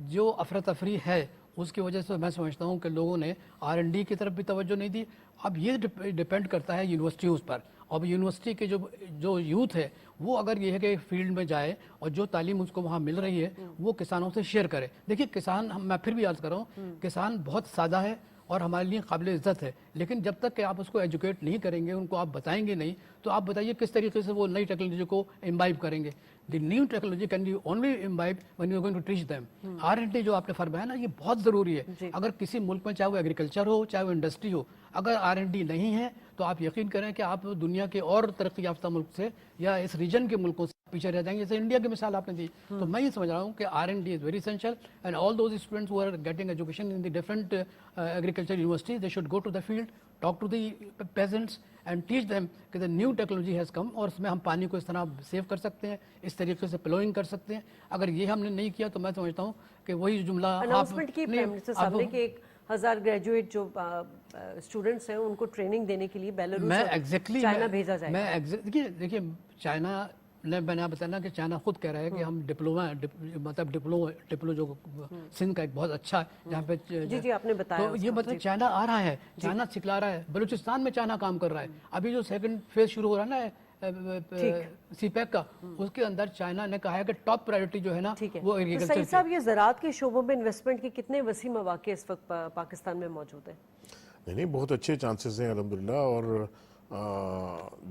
जो अफरा तफरी है उसकी वजह से मैं समझता हूँ कि लोगों ने R&D की तरफ भी तवज्जो नहीं दी। अब ये डिपेंड करता है यूनिवर्सिटीज़ पर। अब यूनिवर्सिटी के जो यूथ है वो अगर ये है कि फील्ड में जाए और जो तालीम उसको वहाँ मिल रही है वो किसानों से शेयर करे। देखिए किसान, मैं फिर भी याद कर रहा हूँ, किसान बहुत सादा है اور ہمارے لیے قابل عزت ہے، لیکن جب تک کہ آپ اس کو ایجوکیٹ نہیں کریں گے، ان کو آپ بتائیں گے نہیں، تو آپ بتائیے کس طریقے سے وہ نئی ٹیکنالوجی کو امبائب کریں گے. The new technology can be only imbibe when you are going to teach them. R&D جو آپ نے فرمایا نا، یہ بہت ضروری ہے. اگر کسی ملک میں چاہے وہ ایگریکلچر ہو چاہے وہ انڈسٹری ہو، اگر R&D نہیں ہے تو آپ یقین کریں کہ آپ دنیا کے اور ترقی یافتہ ملک سے یا اس ریجن کے ملکوں سے پیچھے رہ جائیں گے. جیسے انڈیا کی مثال آپ نے دی، تو میں یہ سمجھ رہا ہوں کہ R&D is very essential and all those students who are getting education in the different agriculture universities, they should go to the field, talk to the peasants and teach them کہ the new technology has come, اور اس میں ہم پانی کو اس طرح save کر سکتے ہیں، اس طریقے سے پلوئنگ کر سکتے ہیں. اگر یہ ہم نے نہیں کیا تو میں سمجھتا ہوں کہ وہی جملہ اناؤنسمنٹ کی پرائم منسٹر صاحب نے کہ 1000 گریجویٹ جو اسٹوڈنٹس ہیں ان کو ٹریننگ دینے کے لیے بیلاروس اور چائنا بھیجا جائے گا. دیکھیے چائنا نے، میں نے بتانا کہ چائنا خود کہہ رہا ہے کہ ہم ڈپلو جو سندھ کا ایک بہت اچھا ہے جہاں پہ جی آپ نے بتایا، تو یہ مطلب چائنا آ رہا ہے، چائنا سکھلا رہا ہے. بلوچستان میں چائنا کام کر رہا ہے. ابھی جو سیکنڈ فیز شروع ہو رہا ہے نا سی پیک کا، اس کے اندر چائنا نے کہا ہے کہ ٹاپ پرائیورٹی جو ہے نا وہ ایگریکلچر. سعید صاحب، یہ زراعت کے شعبوں میں انویسٹمنٹ کے کتنے وسیع مواقع اس وقت پاکستان میں موجود ہیں؟ نہیں، بہت اچھے چانسز ہیں الحمدللہ. اور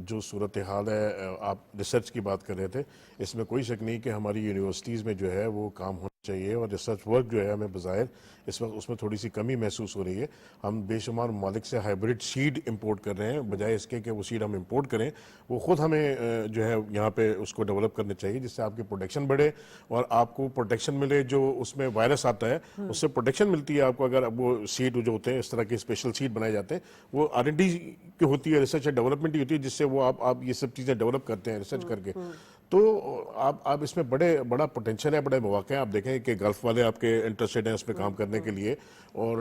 جو صورتحال ہے، آپ ریسرچ کی بات کر رہے تھے، اس میں کوئی شک نہیں کہ ہماری یونیورسٹیز میں جو ہے وہ کام ہونا چاہیے، اور ریسرچ ورک جو ہے ہمیں بظاہر اس وقت اس میں تھوڑی سی کمی محسوس ہو رہی ہے. ہم بے شمار ممالک سے ہائیبرڈ سیڈ امپورٹ کر رہے ہیں، بجائے اس کے کہ وہ سیڈ ہم امپورٹ کریں، وہ خود ہمیں جو ہے یہاں پہ اس کو ڈیولپ کرنے چاہیے، جس سے آپ کی پروڈکشن بڑھے اور آپ کو پروٹیکشن ملے. جو اس میں وائرس آتا ہے اس سے پروٹیکشن ملتی ہے آپ کو. اگر وہ سیڈ جو ہوتے ہیں، اس طرح کے اسپیشل سیڈ بنائے جاتے ہیں، وہ R&D کی ہوتی ہے، ریسرچ اینڈ ڈیولپمنٹ کی ہوتی ہے، جس سے وہ آپ یہ سب چیزیں ڈیولپ کرتے ہیں ریسرچ کر کے. تو آپ اس میں بڑا پوٹینشیل ہے، بڑے مواقع ہیں. آپ دیکھیں کہ گلف والے آپ کے انٹرسٹڈ ہیں اس پہ کام کرنے کے لیے. اور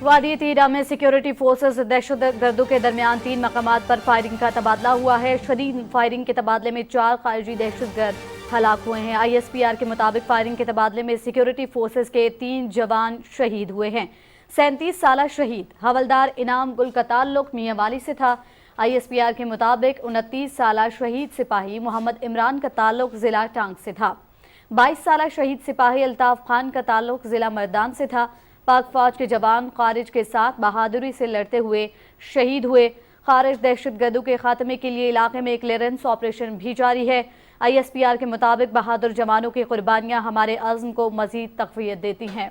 وادی تیرا میں سیکیورٹی فورسز دہشت گردوں کے درمیان 3 مقامات پر فائرنگ کا تبادلہ ہوا ہے. شدید فائرنگ کے تبادلے میں 4 خارجی دہشت گرد ہلاک ہوئے ہیں. ISPR کے مطابق فائرنگ کے تبادلے میں سیکیورٹی فورسز کے 3 جوان شہید ہوئے ہیں. 37 سالہ شہید حولدار انعام گل کا تعلق میاں والی سے تھا. ISPR کے مطابق 29 سالہ شہید سپاہی محمد عمران کا تعلق ضلع ٹانگ سے تھا. 22 سالہ شہید سپاہی الطاف خان کا تعلق ضلع مردان سے تھا. پاک فوج کے جوان خارج کے ساتھ بہادری سے لڑتے ہوئے شہید ہوئے. خارج دہشت گردوں کے خاتمے کے لیے علاقے میں کلیئرنس آپریشن بھی جاری ہے. ISPR کے مطابق بہادر جوانوں کی قربانیاں ہمارے عزم کو مزید تقویت دیتی ہیں.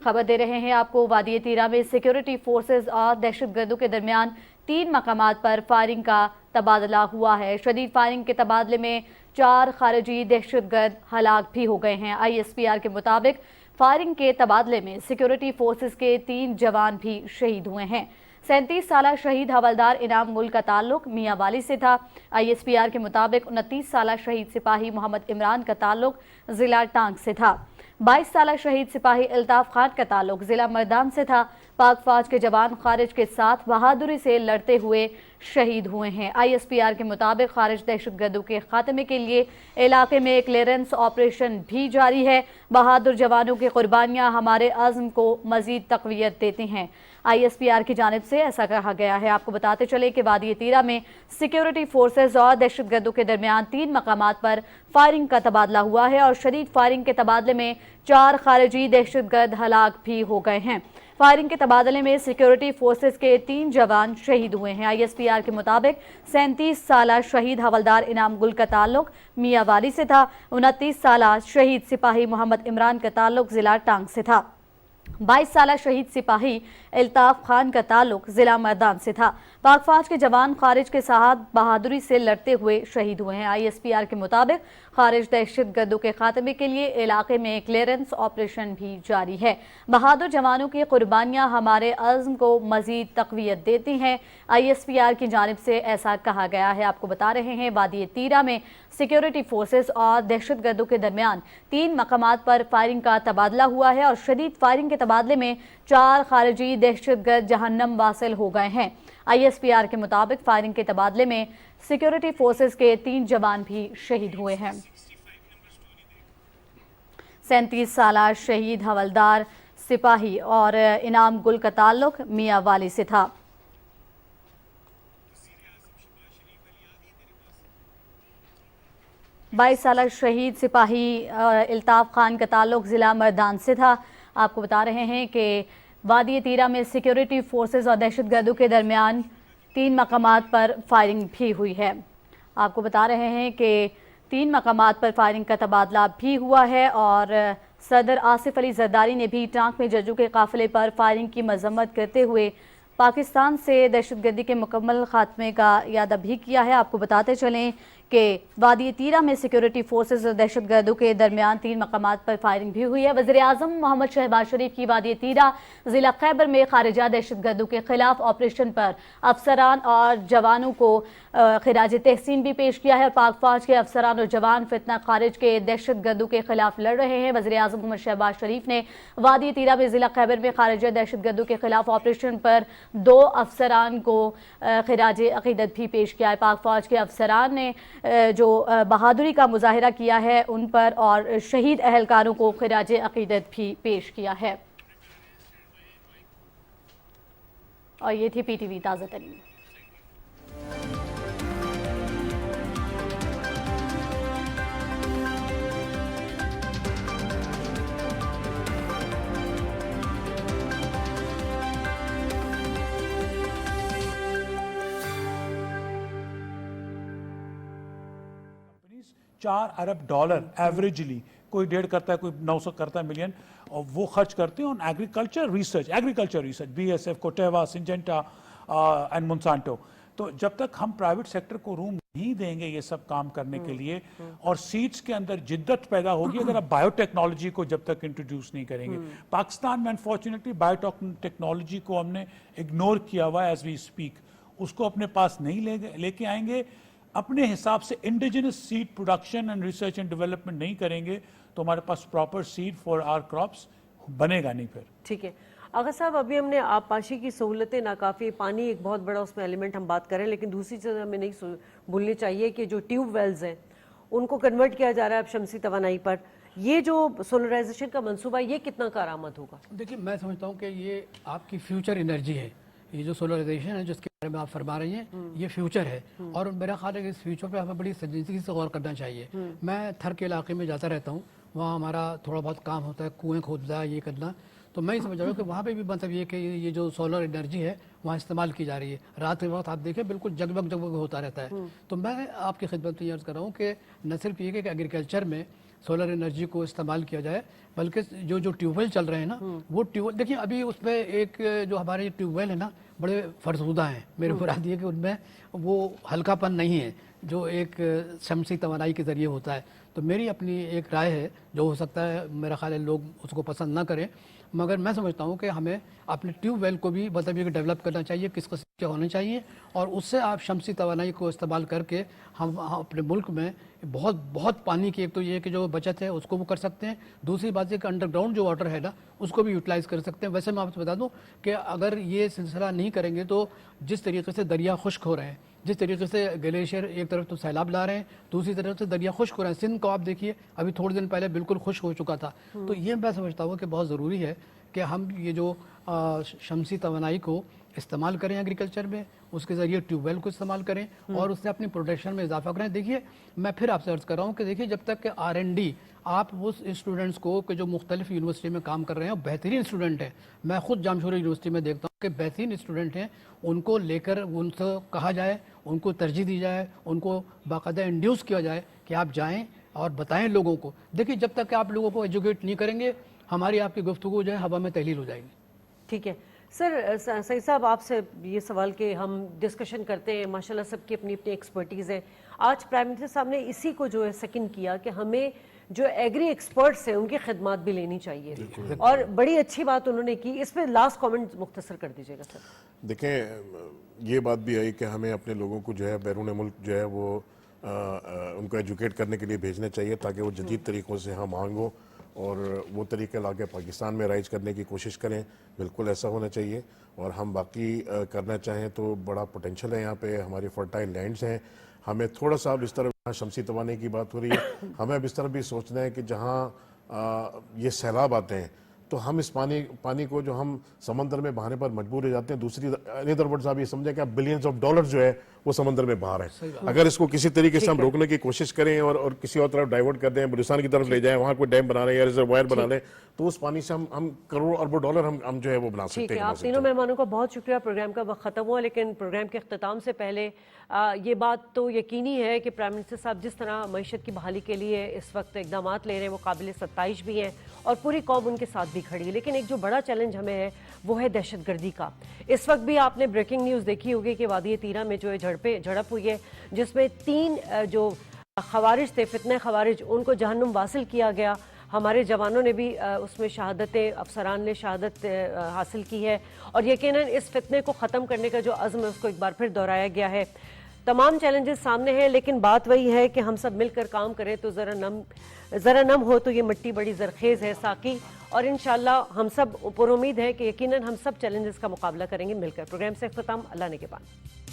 خبر دے رہے ہیں آپ کو، وادی تیرا میں سیکیورٹی فورسز اور دہشت گردوں کے درمیان 3 مقامات پر فائرنگ کا تبادلہ ہوا ہے. شدید فائرنگ کے تبادلے میں 4 خارجی دہشت گرد ہلاک بھی ہو گئے ہیں. ISPR کے مطابق فائرنگ کے تبادلے میں سیکیورٹی فورسز کے 3 جوان بھی شہید ہوئے ہیں. 37 سالہ شہید حولدار انعام گل کا تعلق میاں والی سے تھا. ISPR کے مطابق 29 سالہ شہید سپاہی محمد عمران کا تعلق ضلع ٹانگ سے تھا. 22 سالہ شہید سپاہی الطاف خان کا تعلق ضلع مردان سے تھا. پاک فوج کے جوان خارج کے ساتھ بہادری سے لڑتے ہوئے شہید ہوئے ہیں. ISPR کے مطابق خارج دہشت گردوں کے خاتمے کے لیے علاقے میں کلیئرنس آپریشن بھی جاری ہے. بہادر جوانوں کی قربانیاں ہمارے عزم کو مزید تقویت دیتی ہیں. ISPR کی جانب سے ایسا کہا گیا ہے. آپ کو بتاتے چلے کہ وادی تیرا میں سیکیورٹی فورسز اور دہشت گردوں کے درمیان 3 مقامات پر فائرنگ کا تبادلہ ہوا ہے اور شدید فائرنگ کے تبادلے میں 4 خارجی دہشت گرد ہلاک بھی ہو گئے ہیں. فائرنگ کے تبادلے میں سیکیورٹی فورسز کے 3 جوان شہید ہوئے ہیں. ISPR کے مطابق 37 سالہ شہید حولدار انعام گل کا تعلق میاں والی سے تھا. 29 سالہ شہید سپاہی محمد عمران کا تعلق ضلع ٹانگ سے تھا. 22 سالہ شہید سپاہی الطاف خان کا تعلق ضلع مردان سے تھا. پاک فوج کے جوان خارج کے ساتھ بہادری سے لڑتے ہوئے شہید ہوئے ہیں. ISPR کے مطابق خارج دہشت گردوں کے خاتمے کے لیے علاقے میں کلیئرنس آپریشن بھی جاری ہے. بہادر جوانوں کی قربانیاں ہمارے عزم کو مزید تقویت دیتی ہیں. ISPR کی جانب سے ایسا کہا گیا ہے. آپ کو بتا رہے ہیں وادی تیرا میں سیکیورٹی فورسز اور دہشت گردوں کے درمیان 3 مقامات پر فائرنگ کا تبادلہ ہوا ہے اور شدید فائرنگ کے تبادلے میں 4 خارجی دہشت گرد جہنم واصل ہو گئے ہیں. ISPR کے مطابق فائرنگ کے تبادلے میں سیکیورٹی فورسز کے 3 جوان بھی شہید ہوئے ہیں. 37 سالہ شہید حولدار سپاہی اور انعام گل کا تعلق میاں والی سے تھا. 22 साला शहीद सिपाही अल्ताफ खान का ताल्लुक ज़िला मर्दान से था। आपको बता रहे हैं कि वादी तीरा में सिक्योरिटी फोर्सेस और दहशतगर्दों के दरमियान 3 मकामात पर फायरिंग भी हुई है। आपको बता रहे हैं कि 3 मकामात पर फायरिंग का तबादला भी हुआ है और सदर आसिफ अली जरदारी ने भी टांक में जजों के काफिले पर फायरिंग की मजम्मत करते हुए पाकिस्तान से दहशतगर्दी के मुकम्मल खात्मे का यादा भी किया है। आपको बताते चलें कि वादी तीरा में सिक्योरिटी फोर्सेस और दहशतगर्दों के दरमियान 3 मकामात पर फायरिंग भी हुई है। वज़ीर-ए-आज़म मोहम्मद शहबाज शरीफ की वादी तीरा ज़िला खैबर में खारिजा दहशतगर्दों के खिलाफ ऑपरेशन पर अफसरान और जवानों को खिराज तहसीन भी पेश किया है और पाक फौज के अफसरान और जवान फितना खारिज के दहशतगर्दों के खिलाफ लड़ रहे हैं। वज़ीर-ए-आज़म मोहम्मद शहबाज शरीफ ने वादी तीरा में ज़िला खैबर में खारिजा दहशतगर्दों के खिलाफ ऑपरेशन पर 2 अफसरान को खिराज अकीदत भी पेश किया है। पाक फौज के अफसरान ने जो बहादुरी का मुजाहिरा किया है उन पर और शहीद अहलकारों को खिराज अकीदत भी पेश किया है। और ये थी पीटीवी ताज़ा तरीन। $4 अरब एवरेजली, कोई 1.5 करता है, कोई 900 करता है मिलियन, और वो खर्च करते हैं on agriculture research, BSF, Corteva, Syngenta and Monsanto. तो जब तक हम प्राइवेट सेक्टर को रूम नहीं देंगे ये सब काम करने के लिए और सीड्स के अंदर जिद्दत पैदा होगी अगर आप बायोटेक्नोलॉजी को जब तक इंट्रोड्यूस नहीं करेंगे। पाकिस्तान में अनफॉर्चुनेटली बायोटेक्नोलॉजी को हमने इग्नोर किया हुआ है एज वी स्पीक, उसको अपने पास नहीं लेके आएंगे, अपने हिसाब से indigenous seed production and research and development नहीं करेंगे तो हमारे पास proper seed for our crops बनेगा नहीं फिर। ठीक है आगा साहब, अभी हमने आबपाशी की सहूलतें नाकाफ़ी, पानी एक बहुत बड़ा उसमें एलिमेंट हम बात करें, लेकिन दूसरी चीज़ हमें नहीं भूलनी चाहिए कि जो ट्यूब वेल्स हैं उनको कन्वर्ट किया जा रहा है अब शमसी तवानाई पर। ये जो सोलराइजेशन का मंसूबा ये कितना कारआमद होगा? देखिए, मैं समझता हूँ कि ये आपकी फ्यूचर एनर्जी है। ये जो सोलराइजेशन है जिसके बारे में आप फरमा रही हैं ये फ्यूचर है और मेरा ख्याल है कि इस फ्यूचर पे हमें बड़ी संजीदगी से गौर करना चाहिए। मैं थर के इलाके में जाता रहता हूँ, वहाँ हमारा थोड़ा बहुत काम होता है, कुएँ खोदना, ये करना, तो मैं ये समझ रहा हूँ कि वहाँ पे भी मतलब ये कि ये जो सोलर एनर्जी है वहाँ इस्तेमाल की जा रही है। रात के वक्त आप देखें बिल्कुल जगमग होता रहता है। तो मैं आपकी खिदमत में ये अर्ज़ कर रहा हूँ कि न सिर्फ ये कि एग्रीकल्चर में सोलर एनर्जी को इस्तेमाल किया जाए, बल्कि जो ट्यूबवेल चल रहे हैं ना, वो ट्यूबवेल देखिए, अभी उसमें एक जो हमारे ट्यूबवेल है ना बड़े फरसुदा हैं। मेरे मुराद ये कि उनमें वो हल्कापन नहीं है जो एक शमसी तवानाई के ज़रिए होता है। तो मेरी अपनी एक राय है, जो हो सकता है मेरा ख्याल है लोग उसको पसंद ना करें, मगर मैं समझता हूँ कि हमें अपने ट्यूबवेल को भी मतलब ये डेवलप करना चाहिए, किस किस्म के होने चाहिए, और उससे आप शमसी तवानाई को इस्तेमाल करके हम अपने मुल्क में बहुत पानी की एक तो ये कि जो बचत है उसको वो कर सकते हैं। दूसरी बात ये कि अंडरग्राउंड जो वाटर है ना उसको भी यूटिलाइज़ कर सकते हैं। वैसे मैं आपको बता दूं कि अगर ये सिलसिला नहीं करेंगे तो जिस तरीके से दरिया खुश्क हो रहे हैं, जिस तरीके से ग्लेशियर एक तरफ तो सैलाब ला रहे हैं, दूसरी तरफ से दरिया खुश्क हो रहे हैं। सिंध को आप देखिए, अभी थोड़े दिन पहले बिल्कुल खुश्क हो चुका था। तो ये मैं समझता हूँ कि बहुत ज़रूरी है कि हम ये जो शमसी तवानाई को इस्तेमाल करें एग्रीकल्चर में, उसके ज़रिए ट्यूबवेल को इस्तेमाल करें और उससे अपनी प्रोडक्शन में इजाफा करें। देखिए, मैं फिर आपसे अर्ज़ कर रहा हूँ कि देखिए, जब तक कि R&D आप उस स्टूडेंट्स को कि जो मुख्तलिफ यूनिवर्सिटी में काम कर रहे हैं, बेहतरीन स्टूडेंट हैं, मैं ख़ुद जामशोरी यूनिवर्सिटी में देखता हूँ कि बेहतरीन स्टूडेंट हैं, उनको लेकर उनसे कहा जाए, उनको तरजीह दी जाए, उनको बाकायदा इंड्यूस किया जाए कि आप जाएँ और बताएँ लोगों को। देखिए, जब तक कि आप लोगों को एजुकेट नहीं करेंगे, हमारी आपकी गुफ्तगू जो है हवा में तहलील हो जाएगी। ठीक है सर, सईद साहब आपसे ये सवाल कि हम डिस्कशन करते हैं, माशाल्लाह सबकी अपनी अपनी एक्सपर्टीज़ है। आज प्राइम मिनिस्टर साहब ने इसी को जो है सेकंड किया कि हमें जो एग्री एक्सपर्ट्स हैं उनकी खिदमत भी लेनी चाहिए, और बड़ी अच्छी बात उन्होंने की। इस पर लास्ट कमेंट मुख्तसर कर दीजिएगा सर। देखें, ये बात भी आई कि हमें अपने लोगों को जो है बैरून मुल्क जो है वो उनको एजुकेट करने के लिए भेजने चाहिए ताकि वो जदीद तरीक़ों से हम आंगों और वो तरीके लाके पाकिस्तान में राइज करने की कोशिश करें। बिल्कुल ऐसा होना चाहिए। और हम बाकी करना चाहें तो बड़ा पोटेंशियल है यहाँ पे, हमारी फर्टाइल लैंड्स हैं। हमें थोड़ा सा अब इस तरफ शमसी तवानाई की बात हो रही है, हमें अब इस तरफ भी सोचना है कि जहाँ ये सैलाब आते हैं तो हम इस पानी को जो हम समंदर में बहाने पर मजबूर हो जाते हैं। दूसरी अदर वर्ड्स आप ये समझें कि बिलियंस ऑफ डॉलर जो है वो समंदर में बाहर है। अगर इसको किसी तरीके से हम रोकने की कोशिश करें और किसी और तरफ डाइवर्ट कर दें, बलूचिस्तान की तरफ ले जाएं, वहाँ कोई डैम बना लें या रिजर्वायर बना लें, तो उस पानी से हम करोड़ों अरबों डॉलर हम जो है वो बना सकते ठीक है। हैं। आप तीनों मेहमानों का बहुत शुक्रिया। प्रोग्राम का वक्त ख़त्म हुआ, लेकिन प्रोग्राम के अख्ताम से पहले ये बात तो यकीनी है कि प्राइम मिनिस्टर साहब जिस तरह मईशत की बहाली के लिए इस वक्त इकदाम ले रहे हैं वो काबिल सत्ताइश भी हैं और पूरी कौम उनके साथ भी खड़ी है। लेकिन एक जो बड़ा चैलेंज हमें है वो है दहशतगर्दी का। इस वक्त भी आपने ब्रेकिंग न्यूज़ देखी होगी कि वादी तीरा में जो है झड़प हुई है, जिसमें 3 जो खवारिज थे, फितने खवारिज, उनको जहन्नुम वासिल किया गया। हमारे जवानों ने भी उसमें शहादतें, अफसरान ने शहादत हासिल की है और यकीनन इस फितने को ख़त्म करने का जो अज़्म है उसको एक बार फिर दोहराया गया है। तमाम चैलेंजेस सामने हैं, लेकिन बात वही है कि हम सब मिलकर काम करें तो ज़रा नम हो तो ये मिट्टी बड़ी ज़रखेज़ है साकी, और इंशाअल्लाह हम सब पुरुम्मीद है कि यकीनन हम सब चैलेंजेस का मुकाबला करेंगे मिलकर। प्रोग्राम से इख्तिताम, अल्लाह ने के बाद।